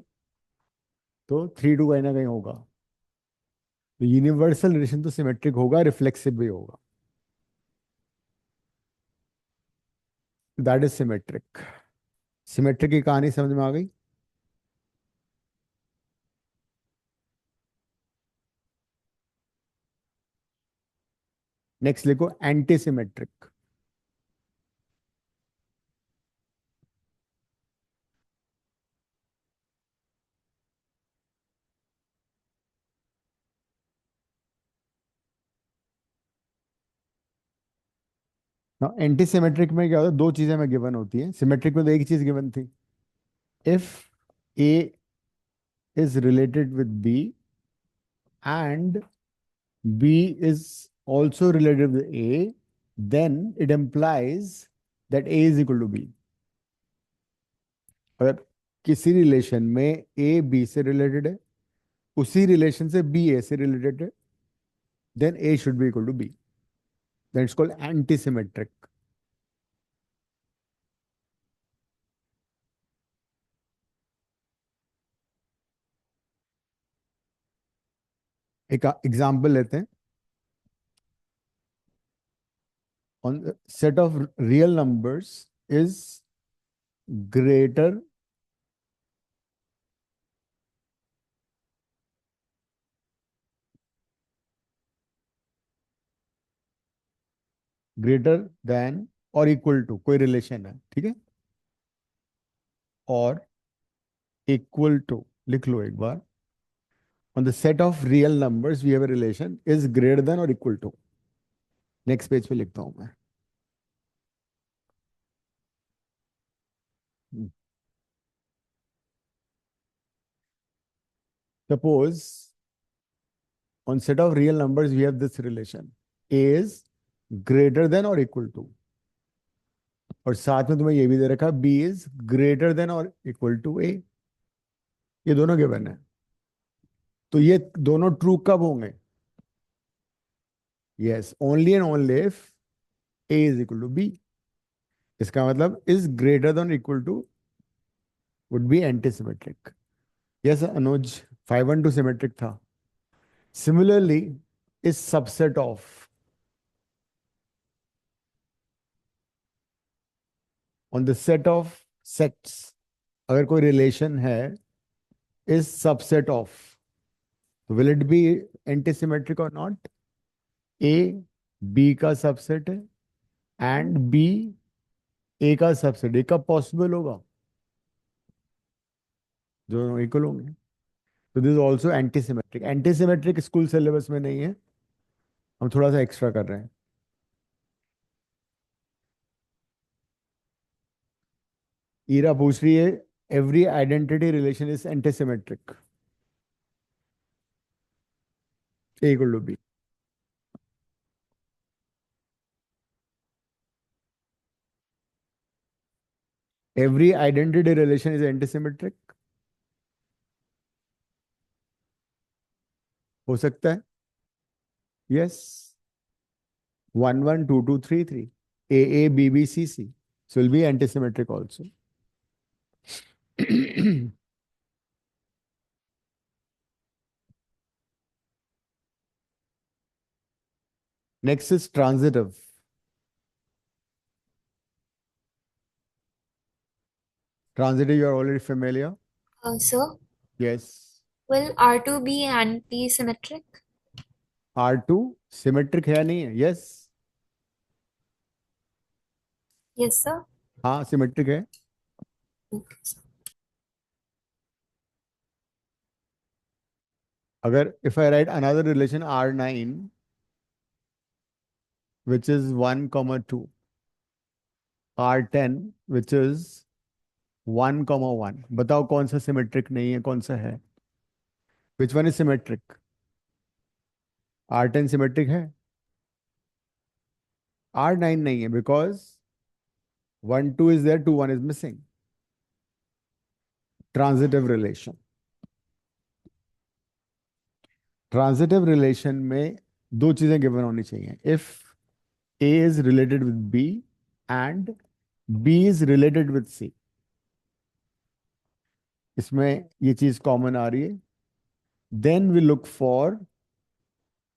तो 3 2 कहीं ना कहीं होगा। तो यूनिवर्सल रिलेशन तो सिमेट्रिक होगा, रिफ्लेक्सिव भी होगा। That is symmetric. सिमेट्रिक की कहानी समझ में आ गई? नेक्स्ट लिखो, एंटी सिमेट्रिक। एंटी सिमेट्रिक में क्या होता है, दो चीजें में गिवन होती है। सिमेट्रिक में तो एक ही चीज गिवन थी, if A is related with B and B is also related with A, then it implies that A is equal to B। अगर किसी रिलेशन में A B से रिलेटेड है, उसी रिलेशन से B A से रिलेटेड है, then A should be equal to B। Then it's called antisymmetric। एक एग्जाम्पल लेते हैं। on the set of real numbers is greater than और इक्वल टू, कोई रिलेशन है, ठीक है, और इक्वल टू लिख लो एक बार, on the set of real numbers we have a relation is greater than or equal to. Next page पे लिखता हूं मैं. Suppose on set of real numbers we have this relation a is greater than or equal to, और साथ में तुम्हें ये भी दे रखा b is greater than or equal to a. ये दोनों गिवन है, तो ये दोनों ट्रू कब होंगे? Yes, only and only if a is equal to b. इसका मतलब is greater than or equal to would be antisymmetric. Yes, Anuj, 512 symmetric था. Similarly, is subset of on the set of sets, अगर कोई relation है is subset of, will it be antisymmetric or not? A B का subset है and B A का subset. ये कब possible होगा? दोनों इक्वल होंगे. तो this also antisymmetric. Antisymmetric school syllabus में नहीं है, हम थोड़ा सा एक्स्ट्रा कर रहे हैं. ईरा पूछ रही है every identity relation is antisymmetric. A equal to B. Every identity relation is antisymmetric. हो सकता है. Yes, 1 1 2 2 3 3 A A B B C C, so will be antisymmetric also. Next is transitive. Transitive, you are already familiar. Sir, Yes. will R2 be anti-symmetric? R2 symmetric है नहीं है? Yes. Yes, sir. हाँ, symmetric है. Okay, sir. अगर if I write another relation R9 which is 1 comma 2, R10 which is 1 comma 1, बताओ कौन सा symmetric नहीं है, कौन सा है? Which one is symmetric? R10 symmetric है, R9 नहीं है, because 1 2 is there, 2 1 is missing. Transitive relation. Transitive relation में दो चीजें गिवन होनी चाहिए. If A is related with B and B is related with C, इसमें ये चीज कॉमन आ रही है, then we look for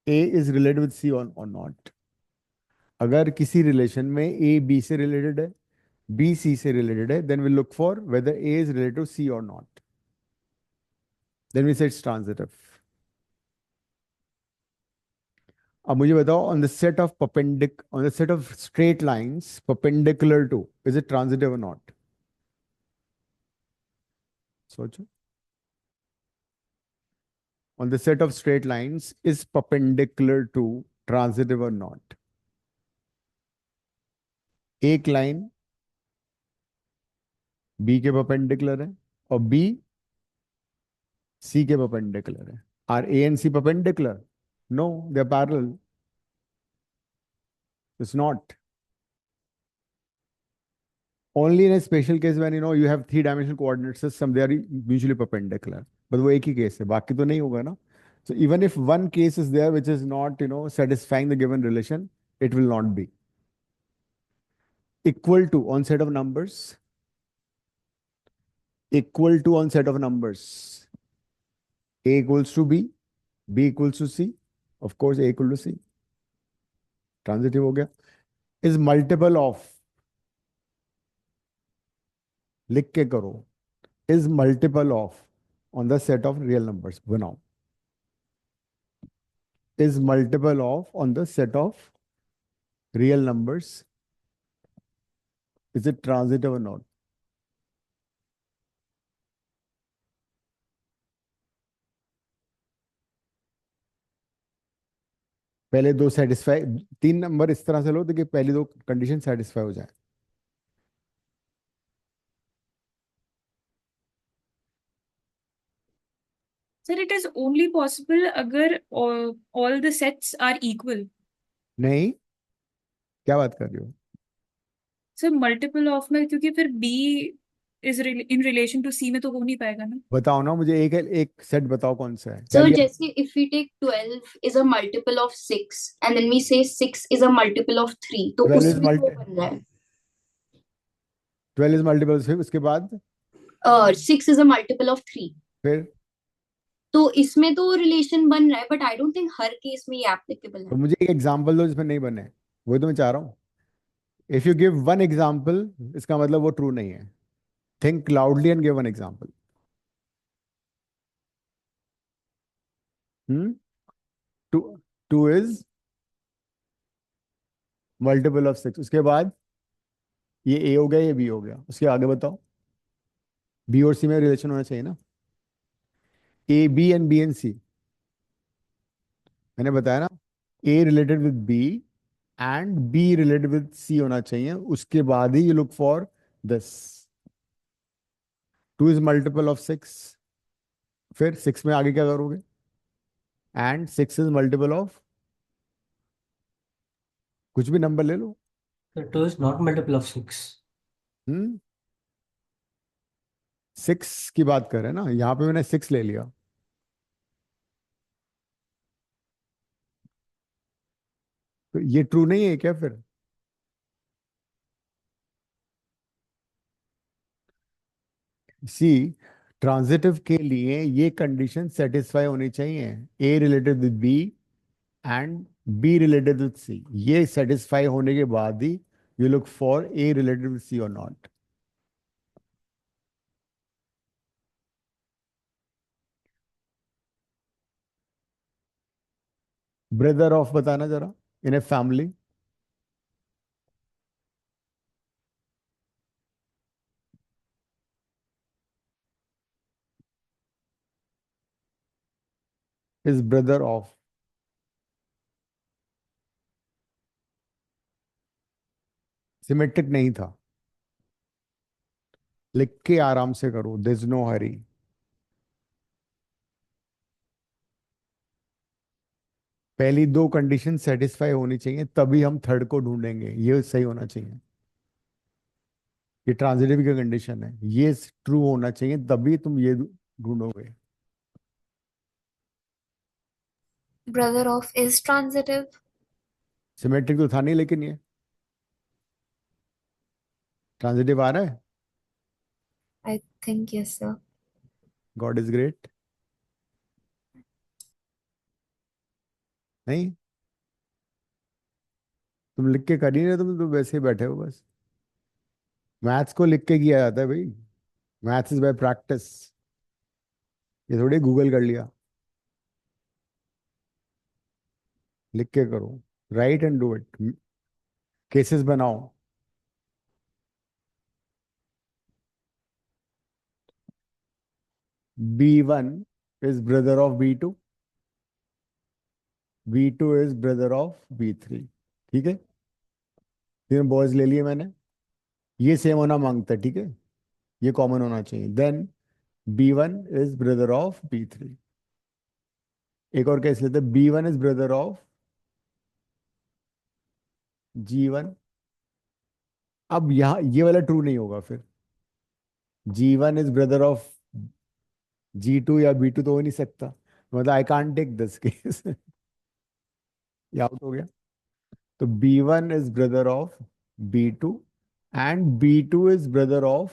A is related with C or not. अगर किसी रिलेशन में A B से रिलेटेड है, B C से रिलेटेड है, then we look for whether A is related to C or not. Then we say it's transitive. अब मुझे बताओ on the set of straight lines perpendicular to, is it transitive or not? सोचो. On the set of straight lines is perpendicular to transitive or not? एक line B के perpendicular है और B C के perpendicular है. Are A and C perpendicular? No, they're parallel. It's not. Only in a special case when you have three-dimensional coordinate system, they are usually perpendicular. But वो एक ही case है, बाकी तो नहीं होगा ना. So even if one case is there which is not satisfying the given relation, it will not be. Equal to on set of numbers. Equal to on set of numbers. A equals to B, B equals to C. Of course, A equal to C. Transitive हो गया. Is multiple of, लिख के करो, is multiple of on the set of real numbers बनाओ, is multiple of on the set of real numbers. Is it transitive or not? पहले दो satisfy, तीन number इस तरह से लो ताकि पहली दो कंडीशन सेटिस्फाई हो जाए. Sir it is only possible अगर all the sets are equal. नहीं, क्या बात कर रही हो? सर मल्टीपल ऑफ में, क्योंकि फिर B is in relation to C में तो हो नहीं पाएगा ना. बताओ ना मुझे, एक एक सेट बताओ कौन सा है. So चलिए, जैसे if we take 12 is a multiple of 6 and then we say 6 is a multiple of 3 तो 12 is उसमें वो multi- बन रहा है 12 इज मल्टीपल, फिर उसके बाद 6 is a multiple of 3 फिर तो इसमें तो रिलेशन बन रहा है but I don't think her case में ये एप्लीकेबल तो है. मुझे एक एग्जांपल दो जिसमें नहीं बने, वही तो मैं चाह रहा हूँ. If you give one example इसका मतलब वो ट्रू नहीं है. Think loudly and give one example. Two, two is multiple of 6. उसके बाद ये ए हो गया, ये बी हो गया, उसके आगे बताओ. बी और सी में रिलेशन होना चाहिए ना. A B and B and C, मैंने बताया ना. A related with B and B related with C होना चाहिए, उसके बाद ही you look for this. 2 is multiple of 6, फिर 6 में आगे क्या करोगे? एंड 6 इज मल्टीपल ऑफ कुछ भी नंबर ले लो. So 2 is not multiple of 6. 6 की बात कर रहे हैं ना, यहाँ पे मैंने 6 ले लिया. तो ये ट्रू नहीं है क्या फिर? सी, ट्रांजिटिव के लिए ये कंडीशन सेटिस्फाई होनी चाहिए. A related with B and B related with C, ये सेटिस्फाई होने के बाद ही you look for A related with C और नॉट. ब्रदर ऑफ बताना जरा in a family. Is brother of. Symmetric नहीं था, लिख के आराम से करो, देयर इज नो हरी. पहली दो कंडीशन सेटिस्फाई होनी चाहिए तभी हम थर्ड को ढूंढेंगे, ये सही होना चाहिए. ये ट्रांजिटिव की कंडीशन है, ये ट्रू होना चाहिए तभी तुम ये ढूंढोगे. Brother of is transitive. Symmetric तो था नहीं, लेकिन ये ट्रांजिटिव आ रहा है. I think yes, sir. God is great. नहीं, तुम लिख के कर ही रहे, तुम तो वैसे ही बैठे हो बस. मैथ्स को लिख के किया जाता है भाई. Maths is by practice. ये थोड़ी गूगल कर लिया. लिख के करो, right and do it. Cases बनाओ. B1 is brother of B2. B2 is brother of B3. ठीक है, तीन बॉयज ले लिए मैंने. ये सेम होना मांगता है, ठीक है, ये कॉमन होना चाहिए. Then B1 is brother of B3. एक और केस लेते हैं, B1 is brother of G1. अब यहाँ ये वाला ट्रू नहीं होगा फिर. G1 is brother of G2 या B2 तो हो नहीं सकता, मतलब I can't take this case. ये आउट हो गया. तो B1 is brother of B2 and B2 is brother of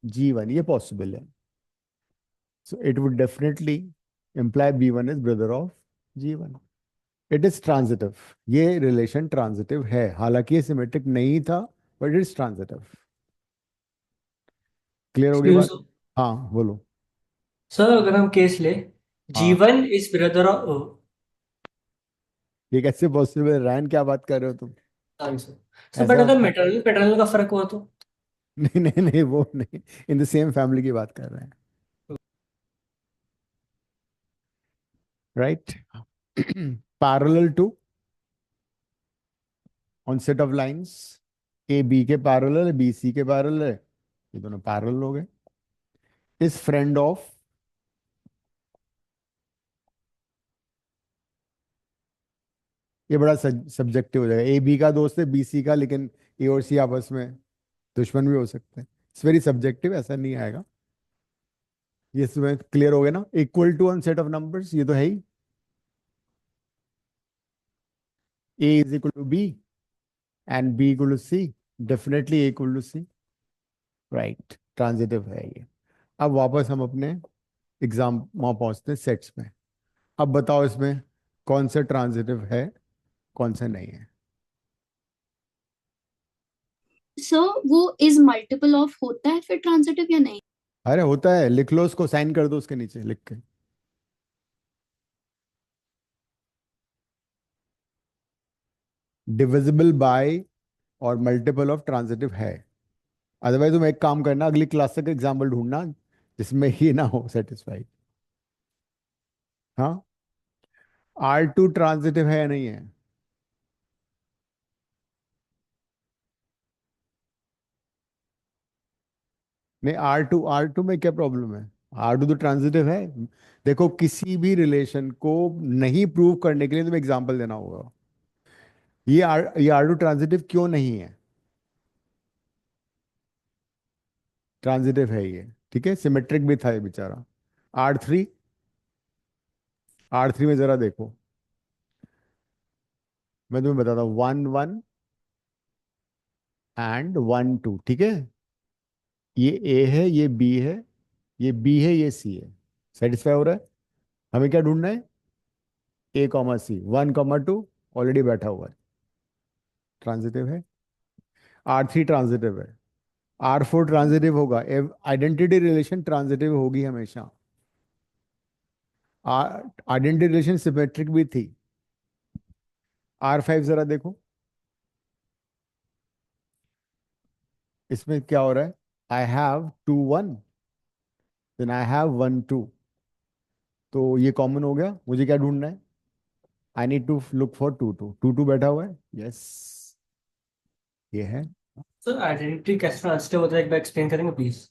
G1, ये possible है. So it would definitely imply B1 is brother of G1. It is transitive. ये relation transitive है, हालांकि ये सिमेट्रिक नहीं था, but it is transitive. Clear होगी बात? एक्सक्यूज हाँ बोलो। सर, अगर हम केस ले, हाँ, G1 इज ब्रदर ऑफ, ये कैसे पॉसिबल है रैन, क्या बात कर रहे हो तुम? Sorry sir. सर बट ऐसा अगर मेटरनल पैटर्नल का फर्क हुआ तो? नहीं नहीं नहीं, वो नहीं, इन द सेम फैमिली की बात कर रहे हैं, right? Parallel to, on set of lines, A B के पैरेलल है, बी सी के पैरेलल है, ये दोनों पैरेलल हो गए। इज फ्रेंड ऑफ, ये बड़ा सब्जेक्टिव हो जाएगा। ए बी का दोस्त है बी सी का, लेकिन ए और सी आपस में दुश्मन भी हो सकते हैं। इट्स वेरी सब्जेक्टिव, ऐसा नहीं आएगा। ये इसमें क्लियर हो गया ना? Equal to on set of numbers, ये तो है ही। A is equal to B and B equal to C, definitely A equal to C, right? Transitive है ये। अब वापस हम अपने एग्जाम वहां पहुंचते हैं, सेट्स में। अब बताओ इसमें कौन सा ट्रांजिटिव है, कौन सा नहीं है? सो वो इज मल्टीपल ऑफ होता है फिर ट्रांजिटिव या नहीं? अरे होता है, लिख लो उसको, साइन कर दो उसके नीचे लिख के। डिविजिबल बाय और मल्टीपल ऑफ ट्रांजिटिव है। अदरवाइज तुम एक काम करना, अगली क्लास तक एग्जाम्पल ढूंढना जिसमें ये ना हो सेटिस्फाइड। हाँ, R2 ट्रांजिटिव है या नहीं है? नहीं, R2 में क्या प्रॉब्लम है? R2 तो ट्रांजिटिव है। देखो, किसी भी रिलेशन को नहीं प्रूव करने के लिए तुम्हें एग्जांपल देना होगा। ये R2 ट्रांजिटिव क्यों नहीं है? ट्रांजिटिव है ये, ठीक है, सिमेट्रिक भी था ये बेचारा। R3, R3 में जरा देखो, मैं तुम्हें बताता हूँ, 1 1 एंड 1 2, ठीक है? ये A है, ये B है, ये B है, ये C है। सेटिस्फाई हो रहा है? हमें क्या ढूंढना है? A, C, 1, 2 ऑलरेडी बैठा हुआ है, ट्रांजिटिव है। R3 ट्रांजिटिव है। R4 ट्रांजिटिव होगा। आइडेंटिटी रिलेशन ट्रांजिटिव होगी हमेशा। आइडेंटिटी रिलेशन सिमेट्रिक भी थी। R5 जरा देखो, इसमें क्या हो रहा है? I have 2 1, then I have 1 2, तो ये कॉमन हो गया। मुझे क्या ढूंढना है? I need to look for 2 2 बैठा हुआ है, यस, ये है। सर आइडेंटिटी कैसे ट्रांजिटिव होता है, एक बार एक्सप्लेन करेंगे प्लीज?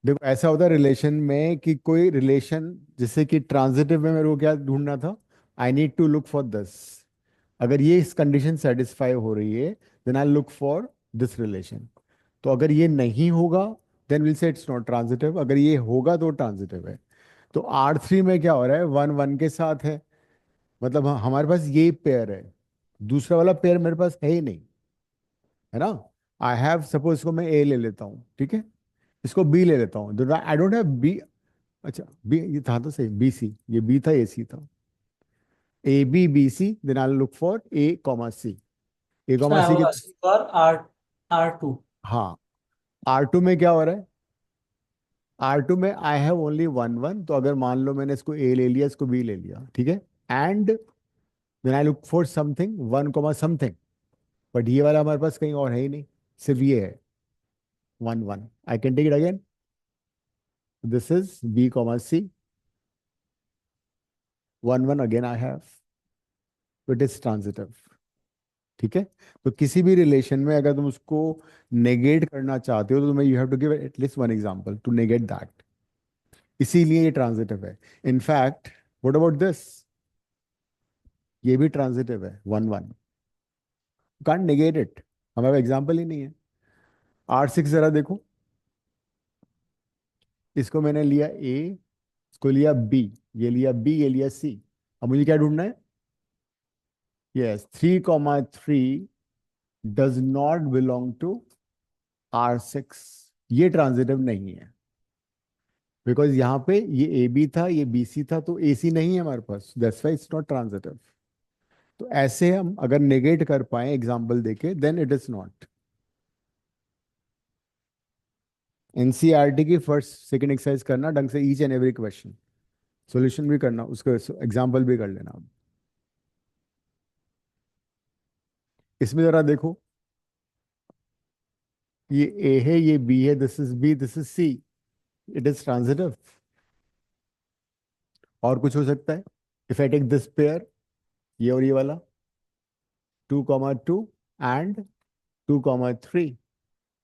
देखो, ऐसा होता है रिलेशन में कि कोई रिलेशन, जैसे कि ट्रांजिटिव में मेरे को क्या ढूंढना था? I need to look for this. अगर ये इस कंडीशन सेटिस्फाई हो रही है, then I look for this relation. तो अगर ये नहीं होगा, then will say it's not transitive. अगर ये होगा तो ट्रांजिटिव है। तो R3 में क्या हो रहा है? 1 1 के साथ है, मतलब हमारे पास ये पेयर है, दूसरा वाला पेयर मेरे पास है ही नहीं, है ना? आई हैव, सपोज इसको मैं ए ले लेता हूँ, ठीक है, इसको बी ले लेता हूँ, आई डोंट हैव बी। अच्छा, बी ये था तो सही, बी सी, ये बी था, ए सी था। A B B C, then I look for A, C, A sir comma I C के। Was asking for R2। हाँ, R2 में क्या हो रहा है? R2 में आई हैव ओनली 1 1, तो अगर मान लो मैंने इसको ए ले लिया, इसको बी ले लिया, ठीक है, and then I look for something 1 something, but ये वाला हमारे पास कहीं और है ही नहीं, सिर्फ ये है 1 1। I can take it again, this is B, C, 1 1 again I have, it is transitive, ठीक है? तो किसी भी रिलेशन में अगर तुम उसको नेगेट करना चाहते हो, तो तुम्हें you have to give at least one example to negate that. इसीलिए ये ट्रांजिटिव है। In fact, what about this? ये भी ट्रांजिटिव है, 1 1, कांट नेगेट इट, हमारा एग्जांपल ही नहीं है। R6 जरा देखो, इसको मैंने लिया A, इसको लिया B, ये लिया B, ये लिया C। अब मुझे क्या ढूंढना है? Yes, 3 3 does not belong to R6। ये ट्रांजिटिव नहीं है, बिकॉज यहाँ पे ये ए बी था, ये बी सी था, तो ए सी नहीं है हमारे पास, that's why it's not transitive. तो ऐसे हम अगर नेगेट कर पाए एग्जाम्पल देके, then it is not. NCERT की फर्स्ट सेकंड एक्सरसाइज करना ढंग से, each and every question solution भी करना, उसको एग्जाम्पल भी कर लेना। अब इसमें जरा देखो, ये ए है, ये बी है, this is B, this is C, it is transitive. और कुछ हो सकता है? If I take this pair, ये और ये वाला, 2,2 and 2,3,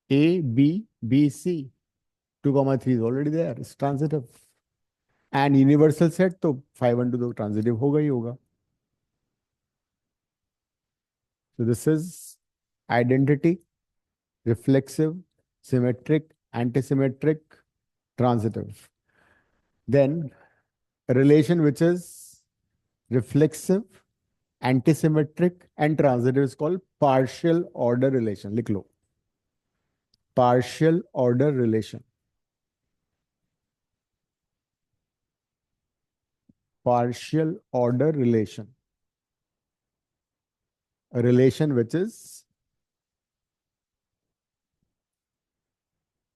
A B B C, 2,3 is already there, it's transitive. And universal set तो 5 1 2 तो transitive होगा ही होगा. So this is identity, reflexive, symmetric, antisymmetric, transitive. Then a relation which is reflexive, antisymmetric and transitive is called partial order relation. लिख लो, partial order relation. Partial order relation. A relation which is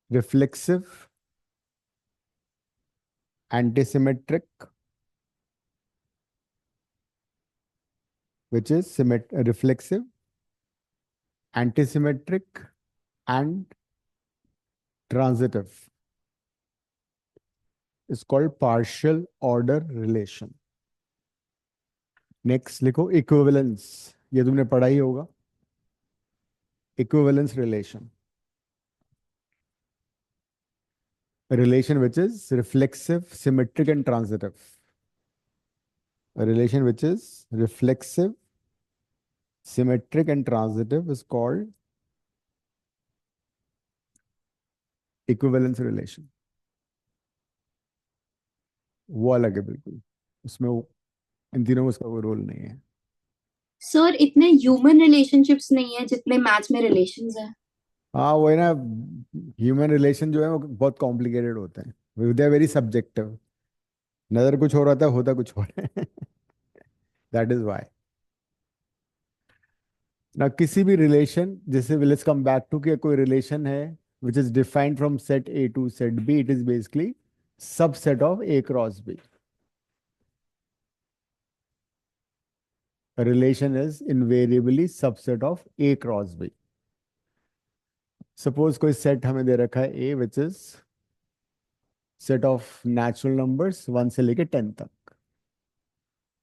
reflexive, antisymmetric, which is reflexive, antisymmetric, and transitive, is called partial order relation. Next लिखो equivalence. ये तुमने पढ़ा ही होगा. Equivalence relation. A relation which is reflexive, symmetric, and transitive. A relation which is reflexive, symmetric, and transitive is called equivalence relation. वो अलग है बिल्कुल, उसमें वो इन तीनों में उसका कोई रोल नहीं है. सर इतने ह्यूमन रिलेशनशिप्स नहीं है जितने मैथ्स में रिलेशंस है. हाँ वो है ना, ह्यूमन रिलेशन जो है वो बहुत कॉम्प्लिकेटेड होते हैं, दे आर वेरी सब्जेक्टिव. नजर कुछ हो रहा था, होता कुछ और है. दैट इज वाई ना किसी भी रिलेशन, जैसे लेट्स कम बैक टू कि कोई रिलेशन है which is defined from set A to set B, it is basically subset of A cross B. A relation is invariably subset of A cross B. Suppose कोई set हमें दे रखा है A, which is set of natural numbers 1 से लेके 10 तक,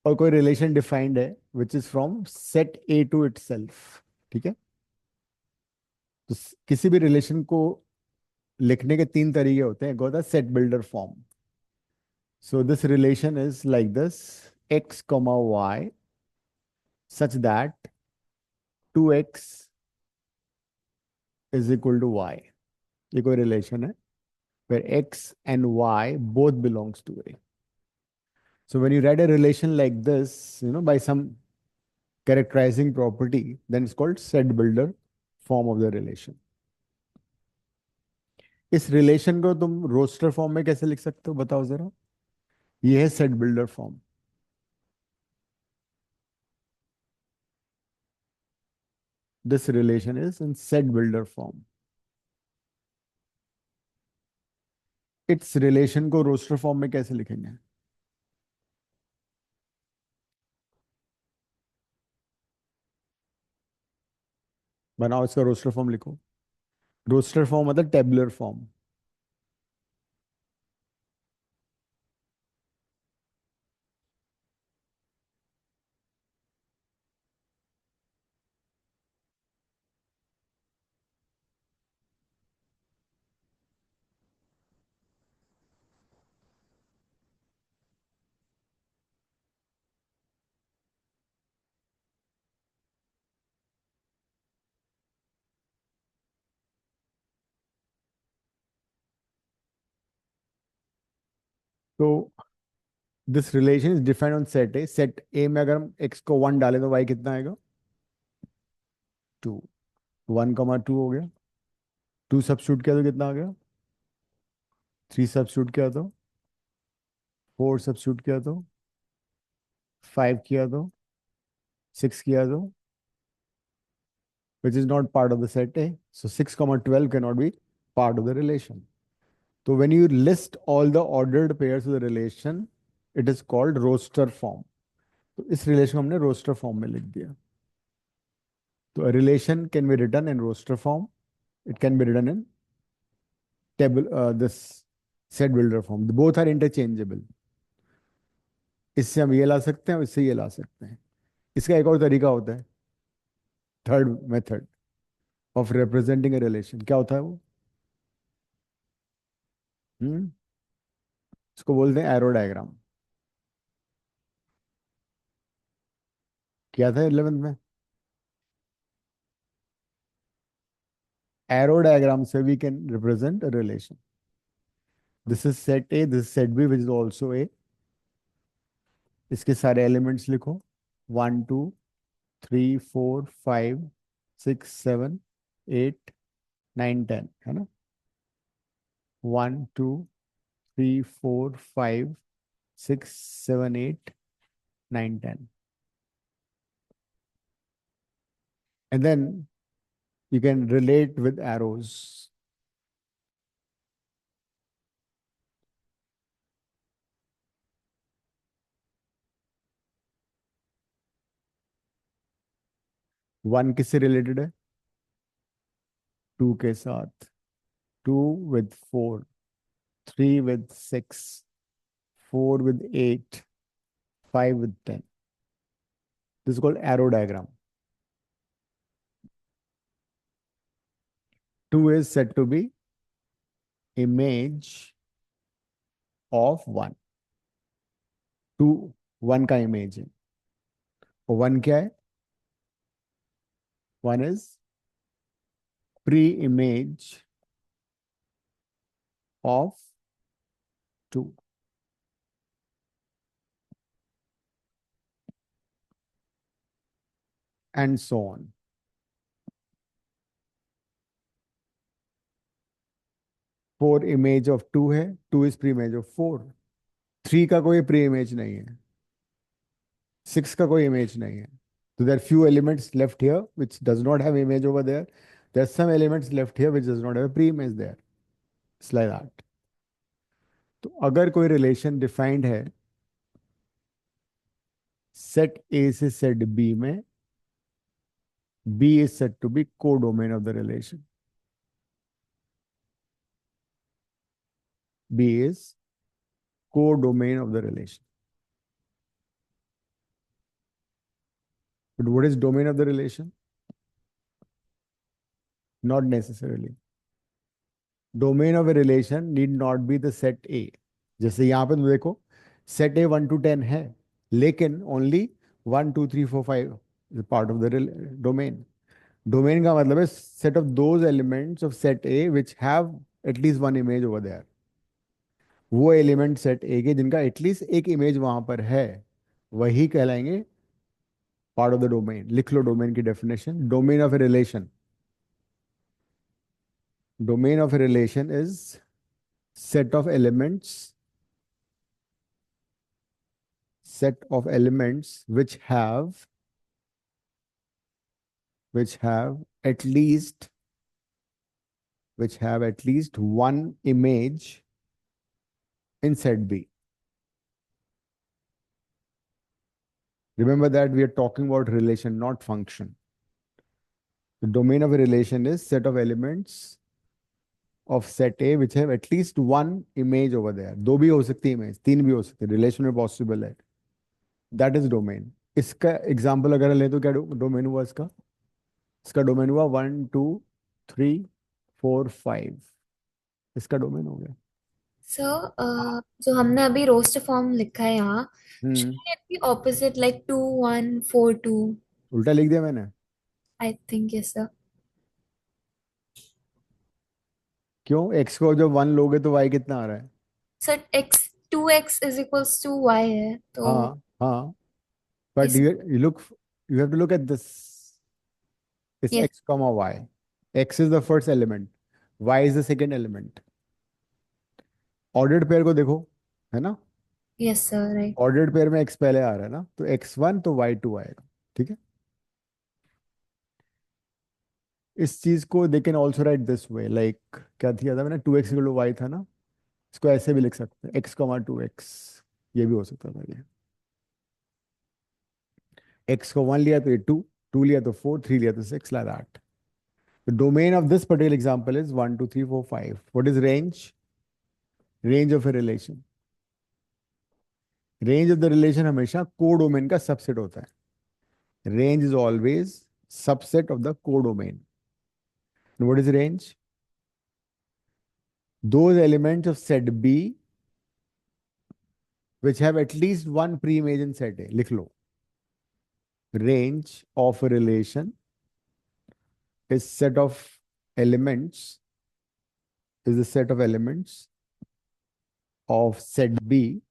और कोई relation defined है which is from set A to itself. ठीक है, तो किसी भी रिलेशन को लिखने के 3 तरीके होते हैं. एक होता है set builder form. So this relation is like this, x, y such that 2x is equal to y. ये कोई रिलेशन है where x and y both belongs to A. So when you write a relation like this, by some characterizing property, then it's called set builder form of the relation. इस relation को तुम roster form में कैसे लिख सकते हो, बताओ जरा. ये है set builder form. This relation is in set builder form. इस रिलेशन को रोस्टर फॉर्म में कैसे लिखेंगे? बनाओ इसका रोस्टर फॉर्म लिखो. रोस्टर फॉर्म मतलब टेबुलर फॉर्म. तो this relation is defined on set A. Set ए में अगर हम x को 1 डालें तो y कितना आएगा? 2. 1,2 हो गया. 2 सब्स्टिट्यूट किया तो कितना आ गया? 3 सब्स्टिट्यूट किया तो 4 सब्स्टिट्यूट किया तो 5 किया तो 6 किया तो which is not part of the set A. So 6 comma 12 cannot be part of the relation. So when you list all the ordered pairs of the relation, it is called roster form. तो इस relation को हमने roster form में लिख दिया. So a relation can be written in roster form. It can be written in table, this set builder form. Both are interchangeable. इससे हम ये ला सकते हैं और इससे ये ला सकते हैं. इसका एक और तरीका होता है, third method of representing a relation. क्या होता है वो? इसको बोलते हैं एरो डायग्राम. क्या था 11th में? एरो डायग्राम से we can represent a relation. This is set A, this set B which is also A. इसके सारे एलिमेंट्स लिखो. 1 2 3 4 5 6 7 8 9 10 है ना. 1 2 3 4 5 6 7 8 9 10. And then you can relate with arrows. One किससे रिलेटेड है? 2 के साथ. 2 with 4, 3 with 6, 4 with 8, 5 with 10. This is called arrow diagram. 2 is said to be image of 1. 2 1 का इमेज है. और 1 क्या है? 1 is pre-image of 2. And so on. 4 image of 2 है. 2 is pre-image of 4. 3 का कोई pre-image नहीं है. 6 का कोई image नहीं है. So there are few elements left here which does not have image over there. There are some elements left here which does not have a pre-image there. It's like that. तो अगर कोई relation defined है set A से set B में, B is said to be codomain of the relation. B is codomain of the relation. But what is domain of the relation? Not necessarily. Domain of a relation need not be the set A. जैसे यहाँ पे तुम देखो set A 1 to 10 है, लेकिन only 1 2 3 4 5 is part of the domain. Domain का मतलब है set of those elements of set A which have at least one image over there. वो एलिमेंट सेट ए के जिनका एटलीस्ट एक इमेज वहां पर है, वही कहलाएंगे पार्ट ऑफ द डोमेन. लिख लो डोमेन की definition. Domain of a relation. Domain of a relation is set of elements which have at least one image in set B. Remember that we are talking about relation, not function. The domain of a relation is set of elements of set A which have at least one image over there. 2 भी हो सकती है image, 3 भी हो सकती है. Relation में possible है. That is domain. इसका एग्जाम्पल अगर ले तो क्या डोमेन हुआ इसका? इसका डोमेन हुआ 1 2 3 4 5. इसका डोमेन हो गया. सर जो हमने अभी रोस्टर फॉर्म लिखा है यहाँ, shouldn't it be opposite like 2 1 4 2? उल्टा लिख दिया मैंने. I think yes sir. क्यों? x को जब 1 लोगे तो y कितना आ रहा है? Sir x 2x is equals to y है तो हाँ. But इस you have to look at this. It's yes x comma y. X is the first element. Y is the second element. Ordered pair को देखो, है ना? yes sir right. Ordered pair में x पहले आ रहा है ना, तो x1 तो y2 आएगा. ठीक है, इस चीज को they can also right this way, like क्या दिया था मैंने, 2x इक्वल टू वाई था ना, इसको ऐसे भी लिख सकते हैं, x कॉमा 2x, ये भी हो सकता था ये, x को 1 लिया तो ये 2, 2 लिया तो 4, 3 लिया तो 6, like that. The domain of this particular example is 1, 2, 3, 4, 5. What is range? Range of a relation. Range of the relation हमेशा कोडोमेन का सबसेट होता है. Range is always subset of the codomain. And what is range? Those elements of set B which have at least one pre-image in set A. लिख लो. Range of a relation is set of elements, is the set of elements of set B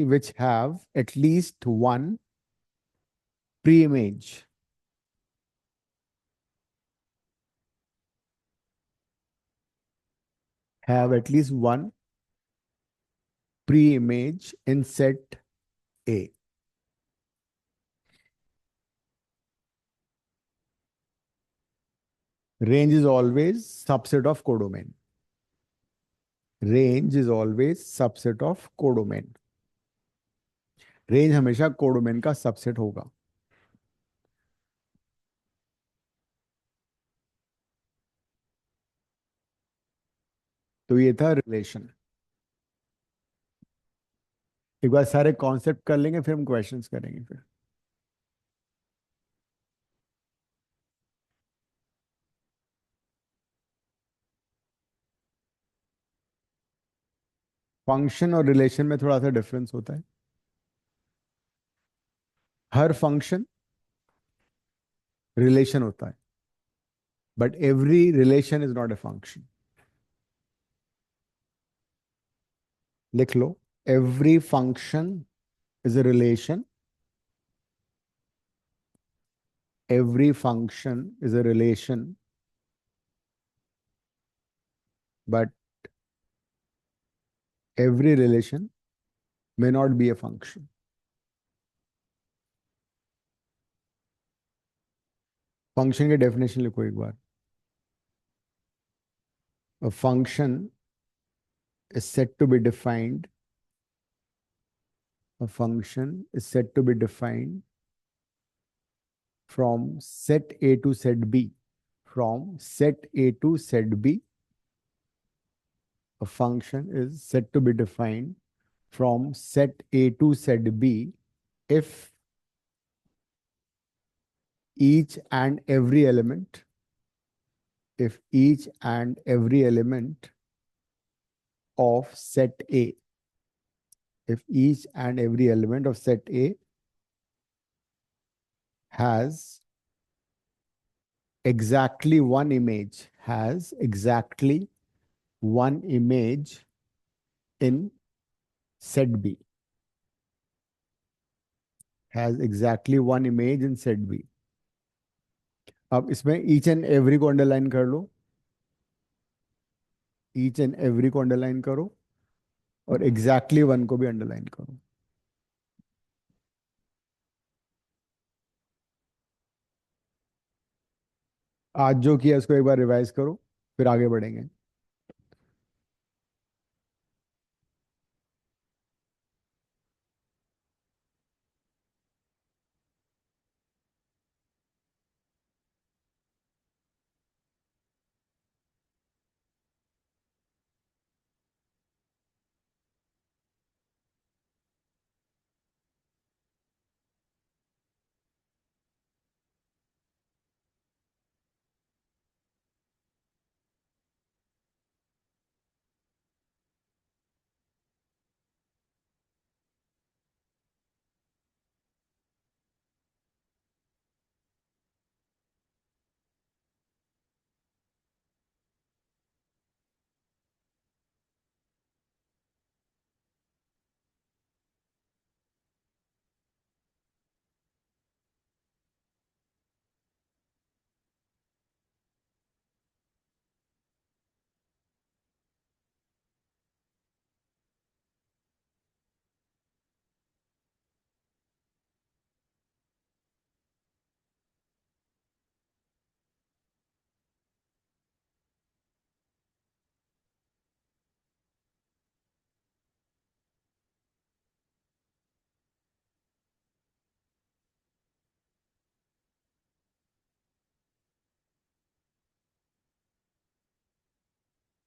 which have at least one pre-image. Have at least one pre-image in set A. Range is always subset of codomain. Range is always subset of codomain. Range हमेशा codomain का subset होगा. तो ये था relation. एक बार सारे concept कर लेंगे, फिर हम क्वेश्चंस करेंगे. फिर फंक्शन और रिलेशन में थोड़ा सा डिफरेंस होता है. हर फंक्शन रिलेशन होता है, but every relation is not a function. लिख लो, every function is a relation. Every function is a relation, but every relation may not be a function. Function के definition लिखो एक बार. A function is said to be defined. A function is said to be defined from set A to set B. From set A to set B, a function is said to be defined from set A to set B if each and every element, of set A, if each and every element of set A has exactly one image, in set B, has exactly one image in set B. अब इसमें each and every को underline कर लो, each and every को underline करो, और exactly one को भी underline करो. आज जो किया उसको एक बार रिवाइज करो, फिर आगे बढ़ेंगे.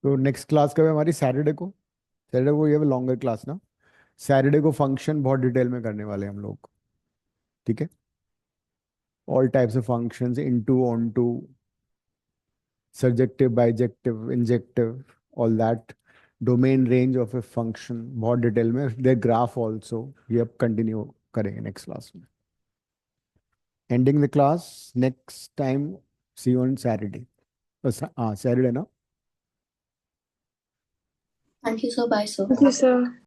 तो नेक्स्ट क्लास कब है हमारी? सैटरडे को। सैटरडे को ये लॉन्गर क्लास ना। सैटरडे को फंक्शन बहुत डिटेल में करने वाले हैं हम लोग, ठीक है? All types of functions, into, onto, surjective, bijective, injective, all that, domain range of a function बहुत डिटेल में, their graph also, ये अब कंटिन्यू करेंगे नेक्स्ट क्लास में. Ending the class, next time, see you on Saturday. हाँ, Saturday ना. Thank you, sir. Bye, sir. Thank you, sir.